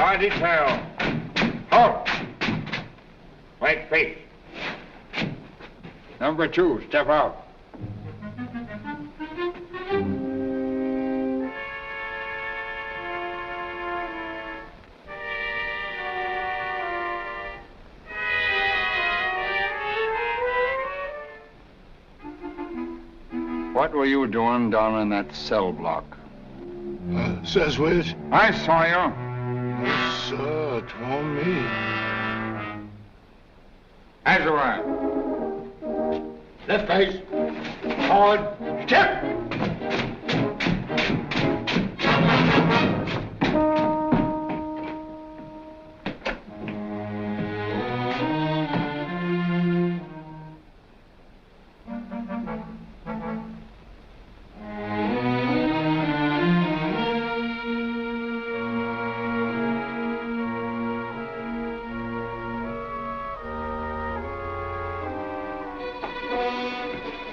Speaker 14: Guard detail. Halt. White face. Number 2, step out. What were you doing down in that cell block?
Speaker 20: Says which?
Speaker 14: I saw you.
Speaker 20: Yes, sir, it wasn't me.
Speaker 14: As you were.
Speaker 2: Left face. Forward. Step.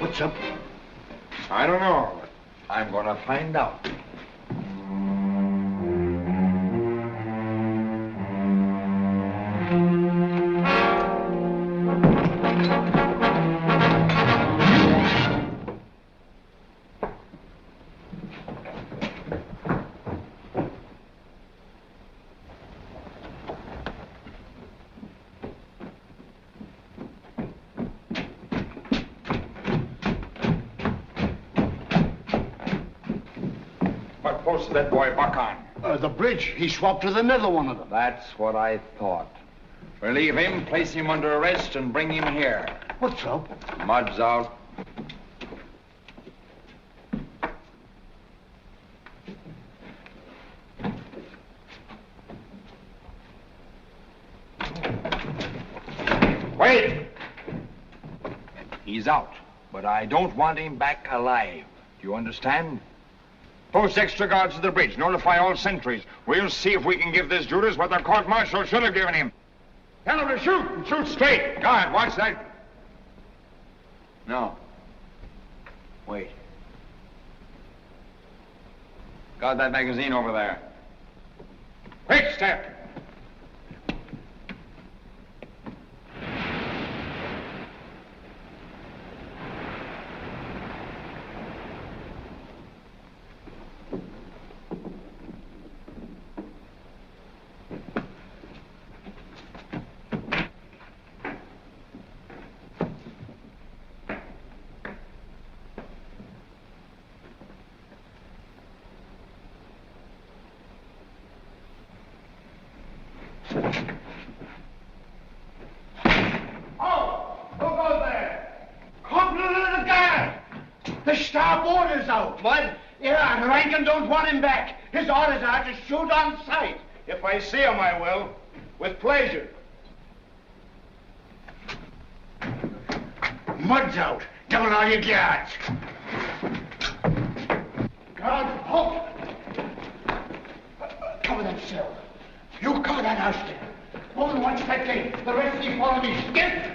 Speaker 20: What's up?
Speaker 14: I don't know, but I'm gonna find out. What post did that boy Buck on?
Speaker 21: The bridge. He swapped with another one of them.
Speaker 14: That's what I thought. Relieve him, place him under arrest, and bring him here.
Speaker 21: What's up?
Speaker 14: Mud's out. Wait! He's out, but I don't want him back alive. Do you understand? Post extra guards to the bridge. Notify all sentries. We'll see if we can give this Judas what the court-martial should have given him. Tell him to shoot, and shoot straight. Guard, watch that. No. Wait. Guard that magazine over there. Quick step.
Speaker 2: The starboard is out. What? Yeah, Rankin don't want him back. His orders are to shoot on sight.
Speaker 21: If I see him, I will. With pleasure.
Speaker 2: Mud's out. Double all your guards. Guard, halt! Cover that cell. You cover that house there. Only watch that gate. The rest of you follow me. Get!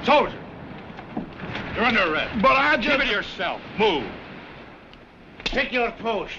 Speaker 21: Soldier! You're under arrest.
Speaker 2: But I just...
Speaker 21: Give it yourself. Move.
Speaker 2: Take your post.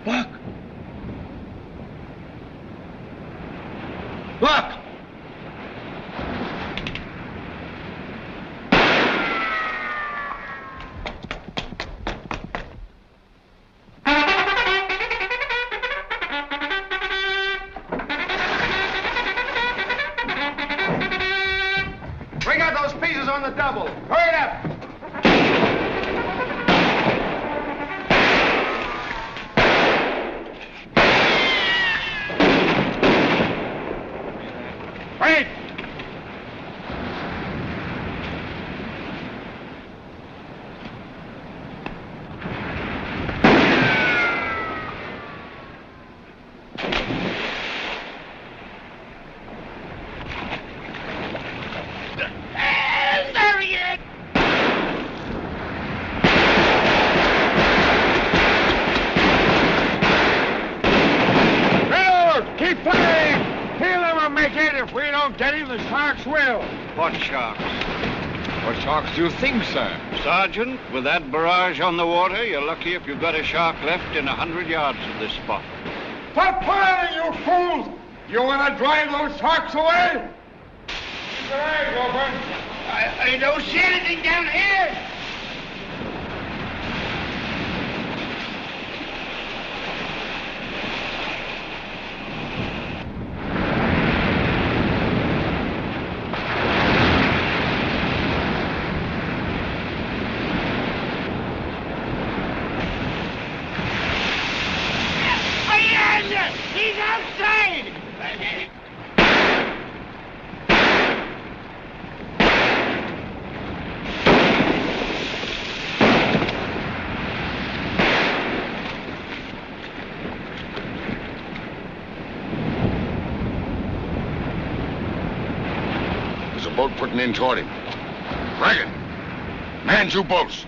Speaker 1: Look! Look!
Speaker 5: Bring out those pieces on the double. Hurry it up.
Speaker 15: Wait!
Speaker 2: There he is!
Speaker 15: Railroad, keep playing! He'll never make it. If we don't get him, the Sharks will.
Speaker 18: What sharks?
Speaker 14: What sharks do you think, sir?
Speaker 18: Sergeant, with that barrage on the water, you're lucky if you've got a shark left in 100 yards of this spot.
Speaker 15: Stop firing, you fools! You want to drive those sharks away? Keep your eyes open.
Speaker 2: I don't see anything down here. He's outside!
Speaker 15: There's a boat putting in toward him. Reagan, man two boats.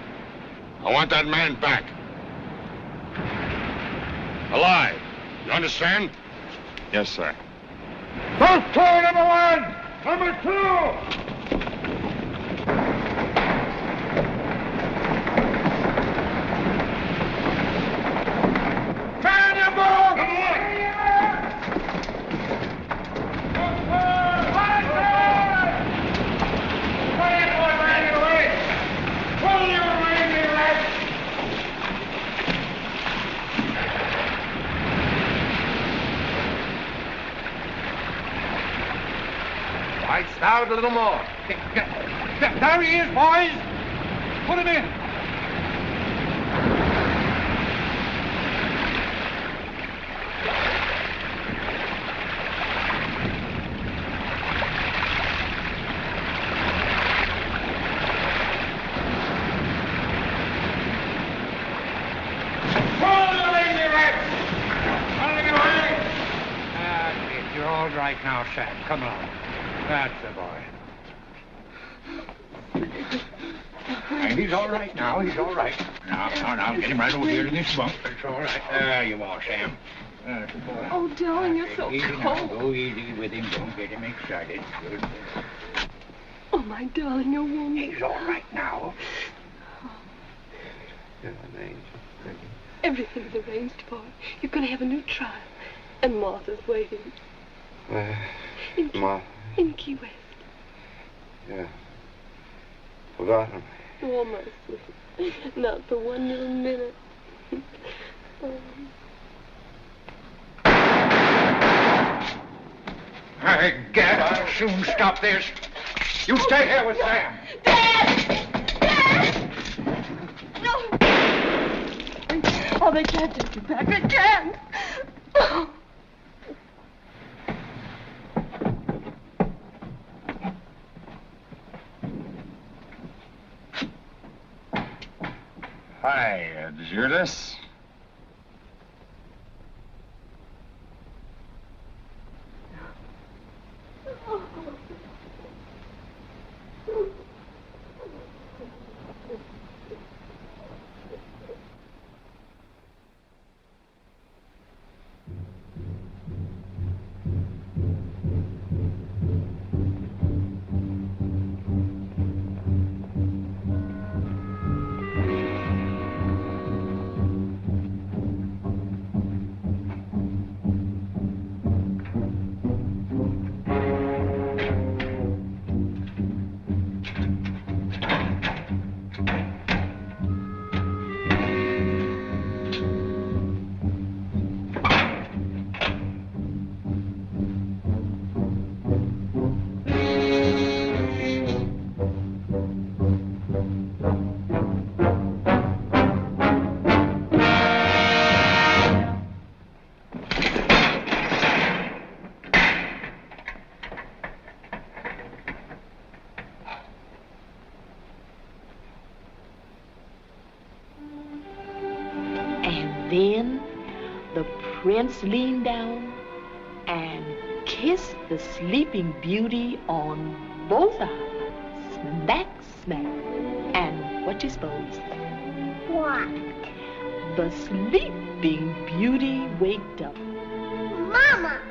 Speaker 15: I want that man back. Alive. You understand?
Speaker 14: Yes, sir.
Speaker 15: Boat crew number one! Number two! Turn your boat! Number one!
Speaker 5: Lights out a little more. There he is, boys. Put him in.
Speaker 11: You're all right now, Sam. Come on. That's the boy. He's all right now. He's all right. Now, get him right over here to this bunk. It's all right. There you are, Sam. That's the boy.
Speaker 4: Oh, darling, you're so
Speaker 11: Easy
Speaker 4: cold.
Speaker 11: now. Go easy with him. Don't get him excited. Good.
Speaker 4: Oh, my darling, you're warm.
Speaker 11: He's all right now.
Speaker 4: Everything's arranged for. You're going to have a new trial. And Martha's waiting. In Key West.
Speaker 17: Yeah. Forgotten.
Speaker 4: Oh, my sweet. Not for one little minute. Oh.
Speaker 11: Hey, Gad, I'll soon stop this. You stay here with Sam.
Speaker 4: No! Oh, they can't take you back. They can't. Oh.
Speaker 14: Hi, did you hear this?
Speaker 10: Then the prince leaned down and kissed the sleeping beauty on both eyes. Smack, smack. And what you suppose?
Speaker 8: What?
Speaker 10: The sleeping beauty waked up.
Speaker 8: Mama!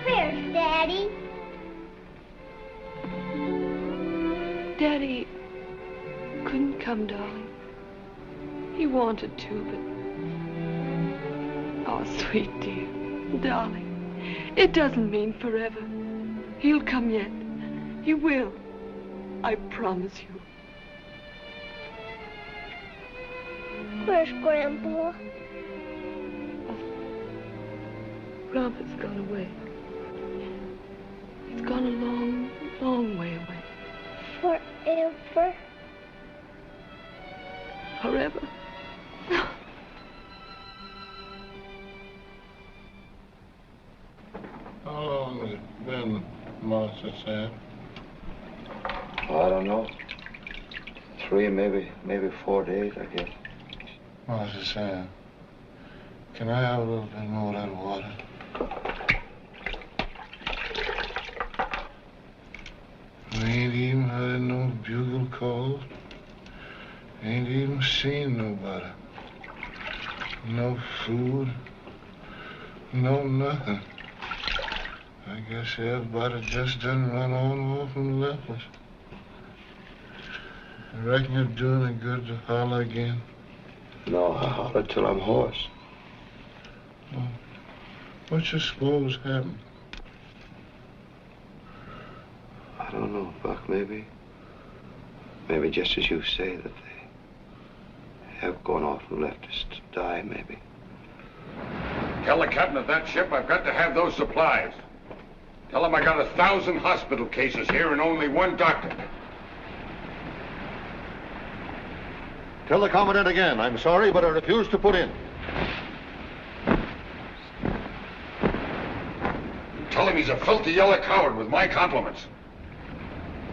Speaker 8: Where's Daddy?
Speaker 4: Daddy couldn't come, darling. He wanted to, but... Oh, sweet dear, darling, it doesn't mean forever. He'll come yet. He will. I promise you.
Speaker 8: Where's Grandpa?
Speaker 4: Grandpa's gone away. He's gone a long, long way away.
Speaker 8: Forever?
Speaker 4: Forever.
Speaker 20: How long has it been, Martha Sam?
Speaker 17: Oh, I don't know. 3, maybe 4 days, I guess.
Speaker 20: Martha Sam, can I have a little bit more of that water? I ain't even heard no bugle calls. Ain't even seen nobody. No food. No nothing. I guess everybody just done run on off and left us. I reckon it's doing it good to holler again.
Speaker 17: No, I holler till I'm hoarse.
Speaker 20: Oh, what you suppose happened?
Speaker 17: I don't know, Buck, maybe. Maybe just as you say, that they have gone off and left us to die, maybe.
Speaker 15: Tell the captain of that ship I've got to have those supplies. Tell him I got 1,000 hospital cases here and only 1 doctor.
Speaker 9: Tell the Commandant again. I'm sorry, but I refuse to put in.
Speaker 15: Tell him he's a filthy yellow coward with my compliments.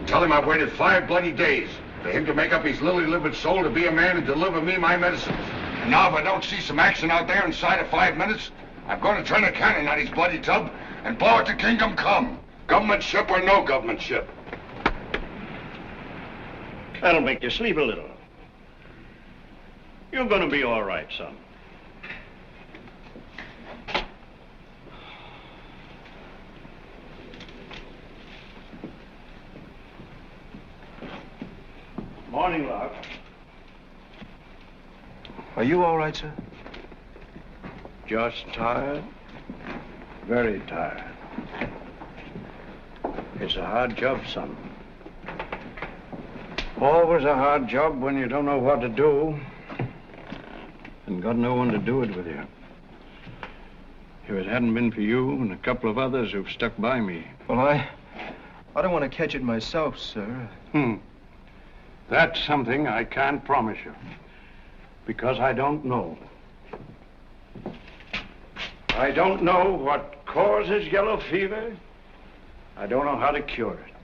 Speaker 15: Tell him I've waited 5 bloody days for him to make up his lily-livered soul to be a man and deliver me my medicines. And now if I don't see some action out there inside of 5 minutes, I'm going to turn a cannon on his bloody tub and blow it to kingdom come. Government ship or no government ship.
Speaker 13: That'll make you sleep a little. You're gonna be all right, son. Morning, Locke.
Speaker 17: Are you all right, sir?
Speaker 13: Just tired. Very tired. It's a hard job, son. Always a hard job when you don't know what to do and got no one to do it with you. If it hadn't been for you and a couple of others who've stuck by me.
Speaker 3: Well, I don't want to catch it myself, sir.
Speaker 13: That's something I can't promise you, because I don't know. I don't know what causes yellow fever. I don't know how to cure it.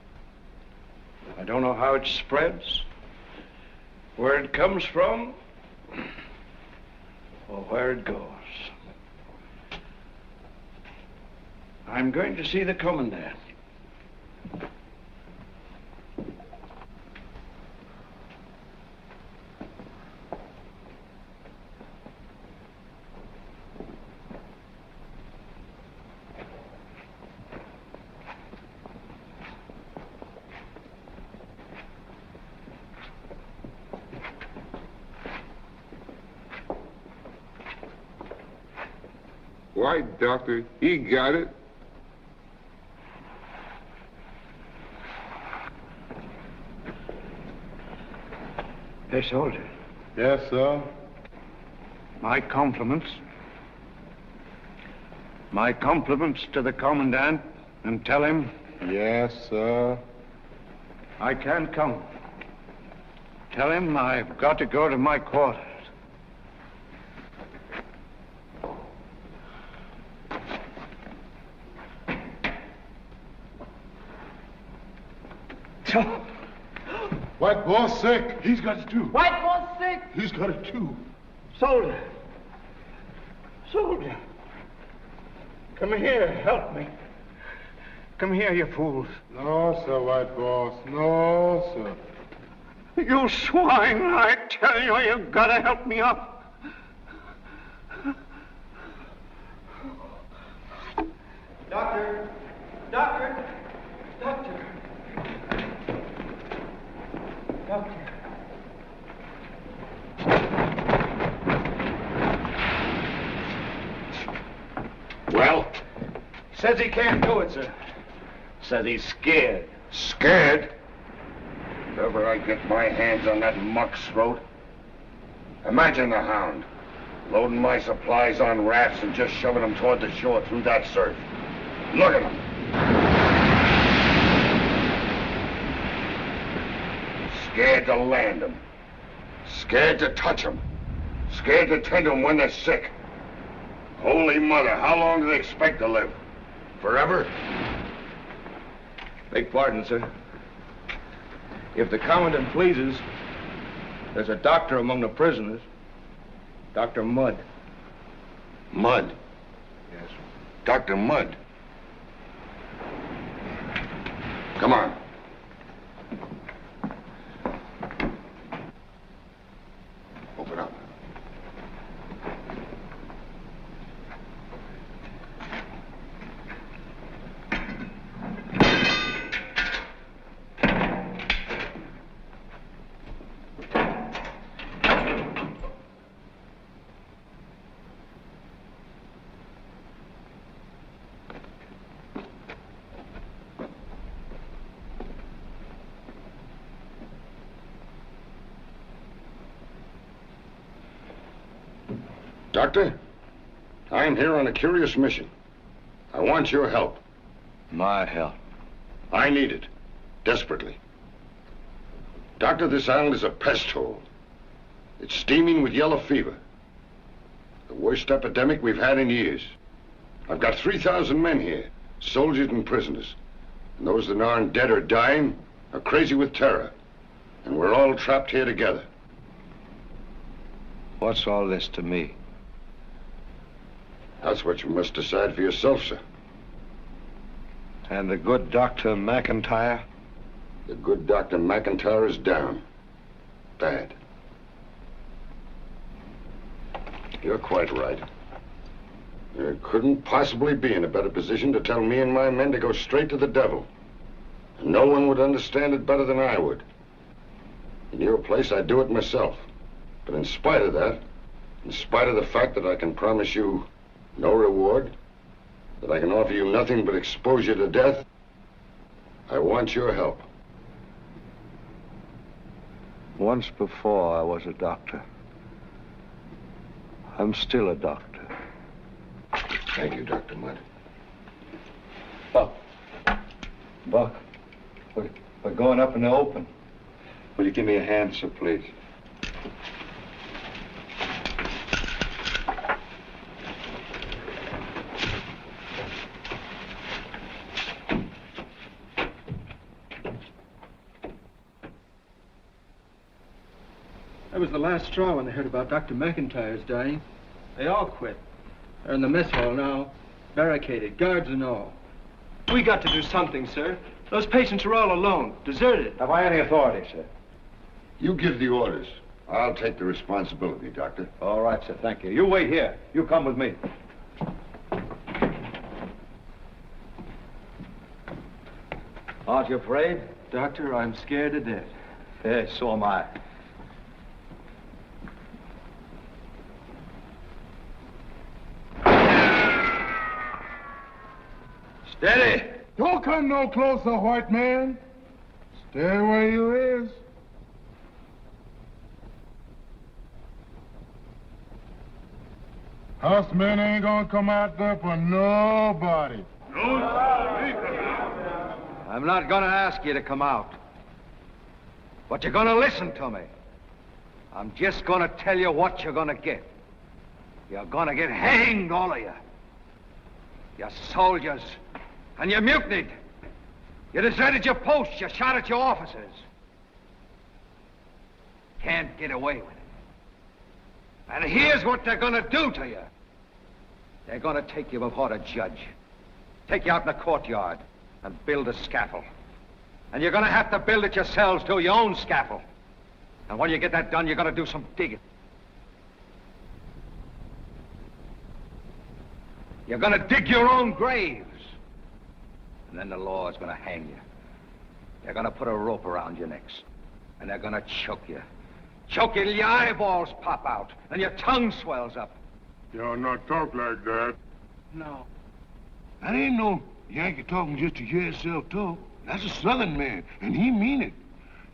Speaker 13: I don't know how it spreads, where it comes from, or where it goes. I'm going to see the Commandant.
Speaker 16: Why, Doctor, he got it.
Speaker 13: Hey, soldier.
Speaker 20: Yes, sir?
Speaker 13: My compliments. My compliments to the Commandant, and tell him...
Speaker 20: Yes, sir.
Speaker 13: I can't come. Tell him I've got to go to my quarters.
Speaker 20: White boss sick. He's got it too.
Speaker 5: White boss sick.
Speaker 20: He's got it too.
Speaker 5: Soldier. Soldier. Come here, help me. Come here, you fools.
Speaker 20: No, sir, white boss. No, sir.
Speaker 5: You swine, I tell you, you've got to help me up.
Speaker 3: Doctor! Doctor! Doctor! Doctor!
Speaker 15: Well?
Speaker 3: Says he can't do it, sir. Says he's scared.
Speaker 15: Scared? If ever I get my hands on that muck's throat. Imagine the hound. Loading my supplies on rafts and just shoving them toward the shore through that surf. Look at them. Scared to land them. Scared to touch them. Scared to tend them when they're sick. Holy Mother, how long do they expect to live? Forever?
Speaker 3: Beg pardon, sir. If the commandant pleases, there's a doctor among the prisoners. Dr. Mudd.
Speaker 15: Mudd?
Speaker 3: Yes.
Speaker 15: Dr. Mudd? Come on. Open up. Doctor, I'm here on a curious mission. I want your help.
Speaker 17: My help?
Speaker 15: I need it. Desperately. Doctor, this island is a pest hole. It's steaming with yellow fever. The worst epidemic we've had in years. I've got 3,000 men here, soldiers and prisoners. And those that aren't dead or dying are crazy with terror. And we're all trapped here together.
Speaker 17: What's all this to me?
Speaker 15: That's what you must decide for yourself, sir.
Speaker 17: And the good Dr. McIntyre?
Speaker 15: The good Dr. McIntyre is down. Bad. You're quite right. You couldn't possibly be in a better position to tell me and my men to go straight to the devil. And no one would understand it better than I would. In your place, I'd do it myself. But in spite of that, in spite of the fact that I can promise you no reward, that I can offer you nothing but exposure to death, I want your help.
Speaker 17: Once before, I was a doctor. I'm still a doctor.
Speaker 15: Thank you, Dr. Mudd.
Speaker 17: Buck, we're going up in the open. Will you give me a hand, sir, please?
Speaker 3: That was the last straw when they heard about Dr. McIntyre's dying. They all quit. They're in the mess hall now, barricaded, guards and all. We got to do something, sir. Those patients are all alone, deserted.
Speaker 17: Have I any authority, sir?
Speaker 15: You give the orders. I'll take the responsibility, Doctor.
Speaker 17: All right, sir, thank you. You wait here. You come with me. Aren't you afraid?
Speaker 3: Doctor, I'm scared to death.
Speaker 17: Yes, so am I. Steady!
Speaker 20: Don't come no closer, white man. Stay where you is. Us men ain't gonna come out there for nobody.
Speaker 17: I'm not gonna ask you to come out. But you're gonna listen to me. I'm just gonna tell you what you're gonna get. You're gonna get hanged, all of you. You soldiers. And you mutinied.
Speaker 5: You deserted your post. You shot at your officers. Can't get away with it. And here's what they're gonna do to you. They're gonna take you before the judge. Take you out in the courtyard and build a scaffold. And you're gonna have to build it yourselves, too, your own scaffold. And when you get that done, you're gonna do some digging. You're gonna dig your own graves. And then the law's gonna hang you. They're gonna put a rope around your necks. And they're gonna choke you. Choke you till your eyeballs pop out. And your tongue swells up.
Speaker 20: Y'all not talk like that.
Speaker 5: No.
Speaker 20: That ain't no Yankee talking just to hear himself talk. That's a Southern man, and he mean it.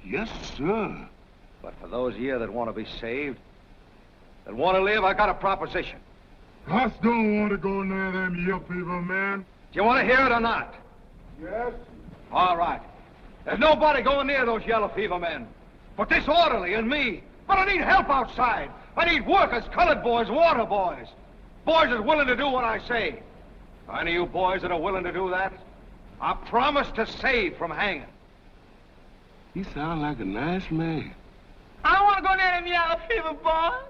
Speaker 20: Yes, sir.
Speaker 5: But for those of you that want to be saved, that want to live, I got a proposition.
Speaker 20: Us don't want to go near them young people, man.
Speaker 5: Do you want to hear it or not?
Speaker 20: Yes.
Speaker 5: All right. There's nobody going near those yellow fever men. But this orderly and me. But I need help outside. I need workers, colored boys, water boys. Boys that's willing to do what I say. Any of you boys that are willing to do that, I promise to save from hanging.
Speaker 20: He sound like a nice man.
Speaker 2: I don't want to go near them yellow fever boys.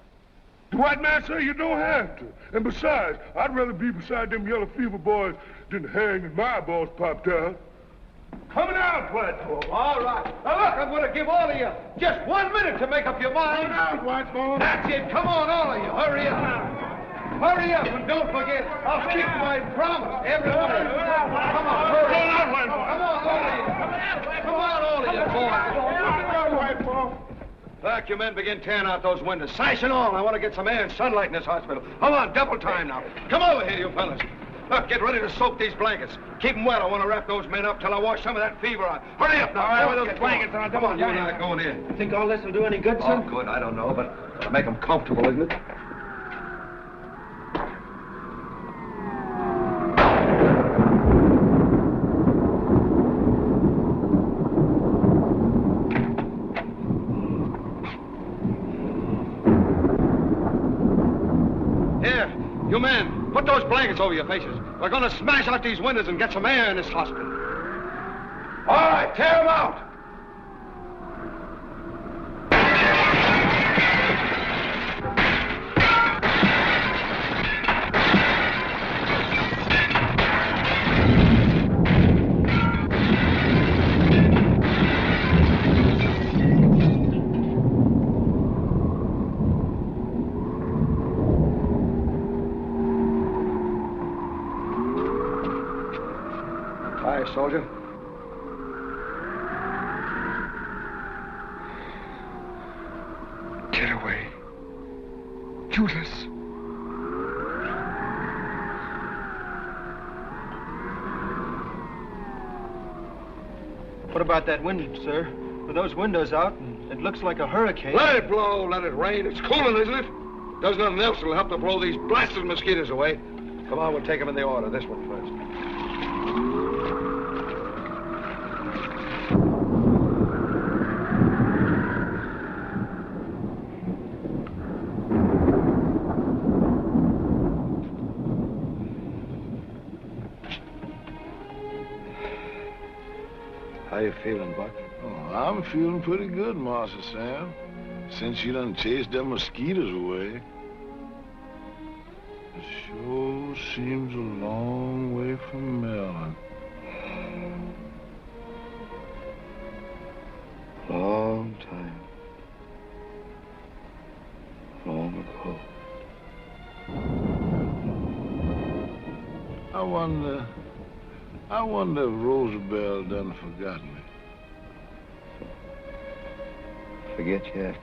Speaker 20: The white man say you don't have to. And besides, I'd rather be beside them yellow fever boys than hang and my balls popped out. Coming out, white boy.
Speaker 5: All right. Now look, I'm going to give all of you just 1 minute to make up your mind.
Speaker 20: Coming out, white boy.
Speaker 5: That's it. Come on, all of you. Hurry up. Hurry up, and don't forget, I'll keep my promise. Everybody. Come on, hurry. Come on, all of you. Come on, all of you, boys. Back, you men begin tearing out those windows. Sash and all. I want to get some air and sunlight in this hospital. Come on, double time now. Come over here, you fellas. Look, get ready to soak these blankets. Keep them wet. I want to wrap those men up till I wash some of that fever out. Hurry up now.
Speaker 2: All right, with those blankets on.
Speaker 5: Come on, you and I going in.
Speaker 3: You think all this will do any good, sir?
Speaker 5: Oh, good. I don't know, but it'll make them comfortable, isn't it? You men, put those blankets over your faces. We're going to smash out these windows and get some air in this hospital. All right, tear them out. Soldier.
Speaker 20: Get away. Judas.
Speaker 3: What about that wind, sir? With those windows out, and it looks like a hurricane.
Speaker 5: Let it blow, let it rain. It's cooling, isn't it? Does nothing else that'll help to blow these blasted mosquitoes away. Come on, we'll take them in the order. This one first. How you feeling, Buck?
Speaker 20: Oh, I'm feeling pretty good, Master Sam. Since you done chased them mosquitoes away. It sure seems a long way from Maryland.
Speaker 17: Long time. Long ago.
Speaker 20: I wonder if Rosabelle done forgot me.
Speaker 17: Forget you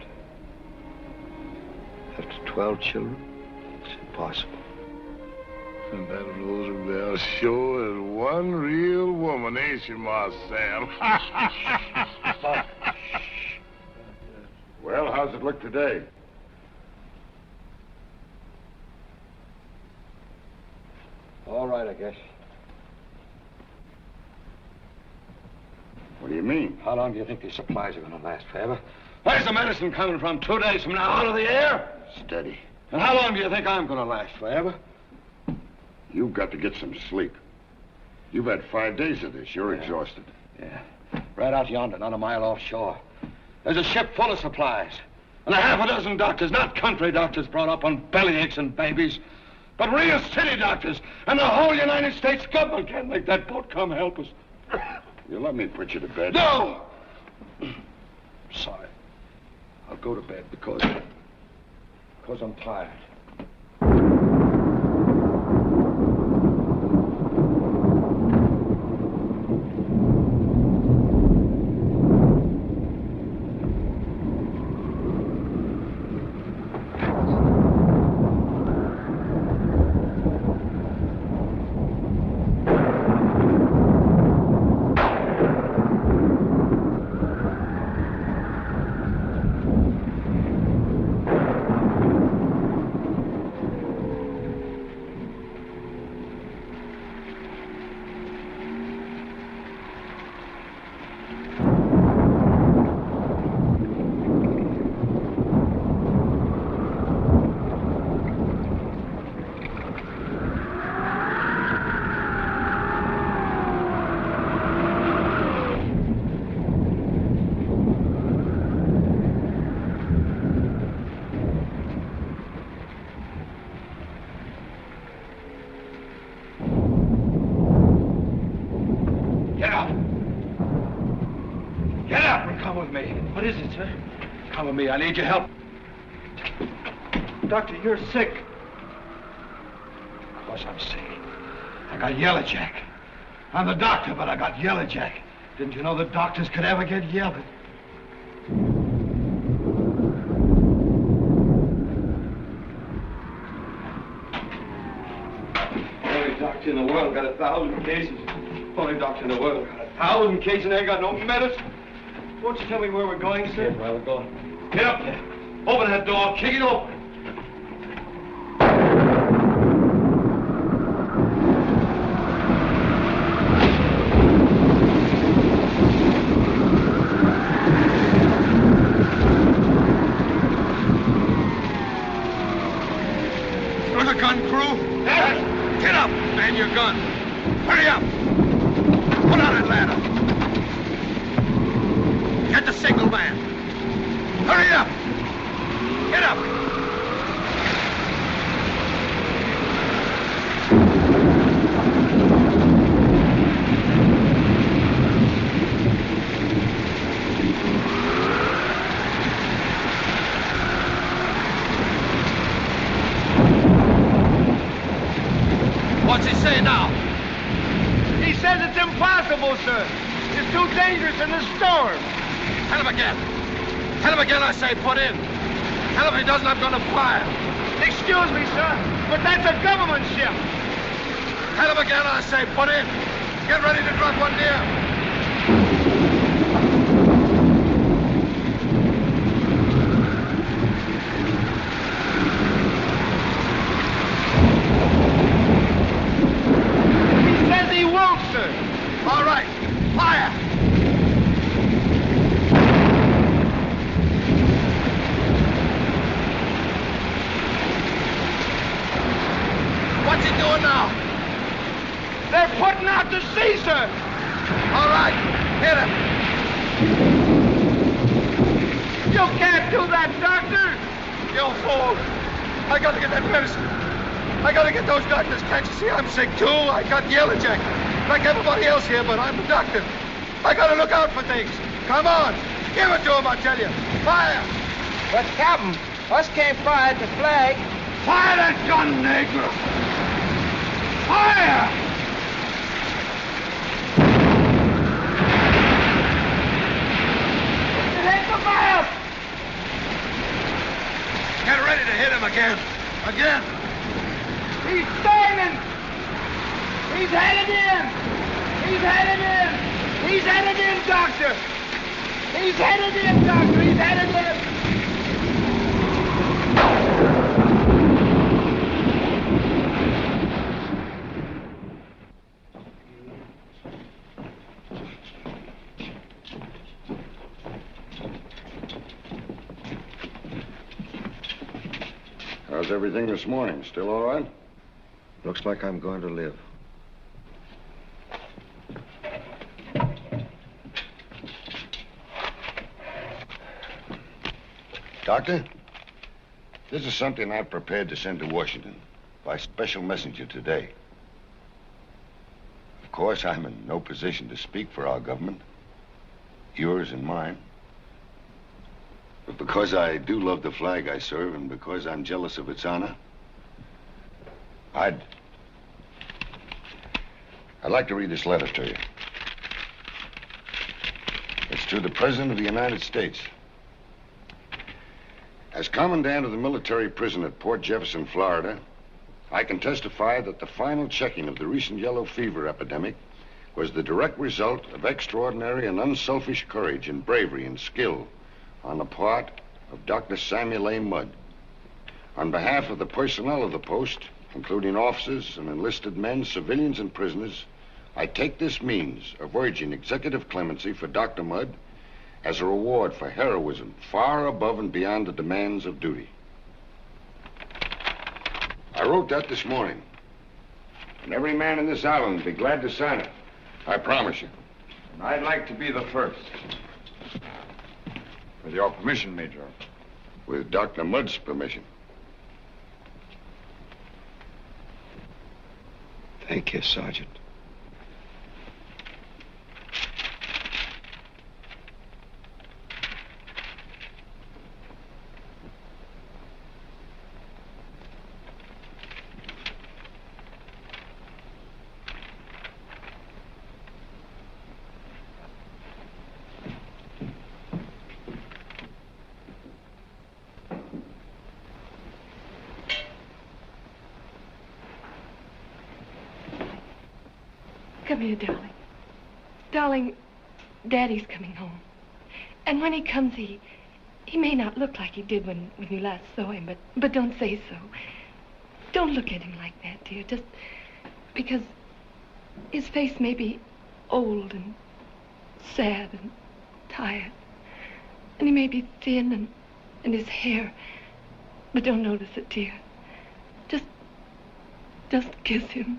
Speaker 17: after 12 children? It's impossible.
Speaker 20: And that Rosabelle sure is one real woman, ain't she, Master Sam?
Speaker 15: Well, how's it look today?
Speaker 5: All right, I guess.
Speaker 15: What do you mean?
Speaker 5: How long do you think these supplies are going to last, Faber? Where's the medicine coming from 2 days from now? Out of the air?
Speaker 15: Steady.
Speaker 5: And how long do you think I'm going to last, Faber?
Speaker 15: You've got to get some sleep. You've had 5 days of this. You're exhausted.
Speaker 21: Yeah. Right out yonder, not a mile offshore. There's a ship full of supplies. And a half a dozen doctors, not country doctors brought up on bellyaches and babies, but real city doctors. And the whole United States government can't make that boat come help us.
Speaker 15: You let me put you to bed.
Speaker 21: No! Sorry. I'll go to bed because I'm tired. Come with me. I need your help.
Speaker 3: Doctor, you're sick.
Speaker 21: Of course I'm sick. I got yellow jack. I'm the doctor, but I got yellow jack. Didn't you know the doctors could ever get yellow? Only doctor in the world got 1,000 cases. Only doctor in the world got 1,000 cases and ain't got no medicine.
Speaker 3: Won't you tell me where we're going, sir?
Speaker 21: Yeah, where we're going. Get up there. Open that door. Kick it open. Throw the gun, crew. Yes. Get up. Man your gun. Hurry up. Put on that ladder. Get the signal man. Hurry up! Get up! What's he say now?
Speaker 3: He says it's impossible, sir. It's too dangerous in the storm.
Speaker 21: Tell him again. Tell him again, I say, put in. Tell him he doesn't, I'm gonna fire.
Speaker 3: Excuse me, sir, but that's a government ship.
Speaker 21: Tell him again, I say, put in. Get ready to drop one near.
Speaker 3: He says he won't, sir.
Speaker 21: All right, fire. What's he doing now?
Speaker 3: They're putting out to sea, sir.
Speaker 21: All right, hit him.
Speaker 3: You can't do that, doctor.
Speaker 21: You fool. I gotta get that medicine. I gotta get those doctors. Can't you see I'm sick, too? I got yellow jack. Like everybody else here, but I'm the doctor. I gotta look out for things. Come on. Give it to him, I tell you. Fire.
Speaker 3: But, Captain, us can't fire at the flag.
Speaker 21: Fire that gun, Negro. Fire!
Speaker 3: Hit the fire!
Speaker 21: Get ready to hit him again. Again.
Speaker 3: He's turning. He's headed in. He's headed in. He's headed in, doctor. He's headed in, doctor. He's headed in.
Speaker 15: How's everything this morning? Still all right?
Speaker 17: Looks like I'm going to live.
Speaker 7: Doctor, this is something I've prepared to send to Washington by special messenger today. Of course, I'm in no position to speak for our government, yours and mine. But because I do love the flag I serve and because I'm jealous of its honor, I'd like to read this letter to you. It's to the President of the United States. As commandant of the military prison at Port Jefferson, Florida, I can testify that the final checking of the recent yellow fever epidemic was the direct result of extraordinary and unselfish courage and bravery and skill on the part of Dr. Samuel A. Mudd. On behalf of the personnel of the post, including officers and enlisted men, civilians, and prisoners, I take this means of urging executive clemency for Dr. Mudd as a reward for heroism far above and beyond the demands of duty. I wrote that this morning, and every man in this island would be glad to sign it. I promise you.
Speaker 14: And I'd like to be the first. With your permission, Major.
Speaker 7: With Dr. Mudd's permission.
Speaker 17: Thank you, Sergeant.
Speaker 4: Come here, darling. Darling, Daddy's coming home. And when he comes, he may not look like he did when you last saw him, but don't say so. Don't look at him like that, dear, just because his face may be old and sad and tired. And he may be thin and his hair, but don't notice it, dear. Just kiss him.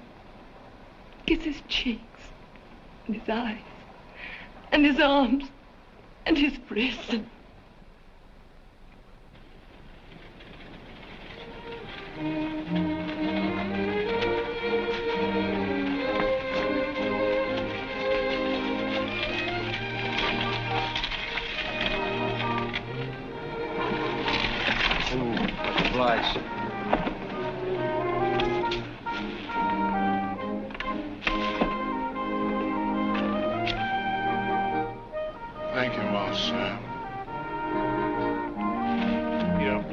Speaker 4: Kiss his cheeks, and his eyes, and his arms, and his breasts, and...
Speaker 6: Obliged.
Speaker 20: Thank you, Moss. Yep.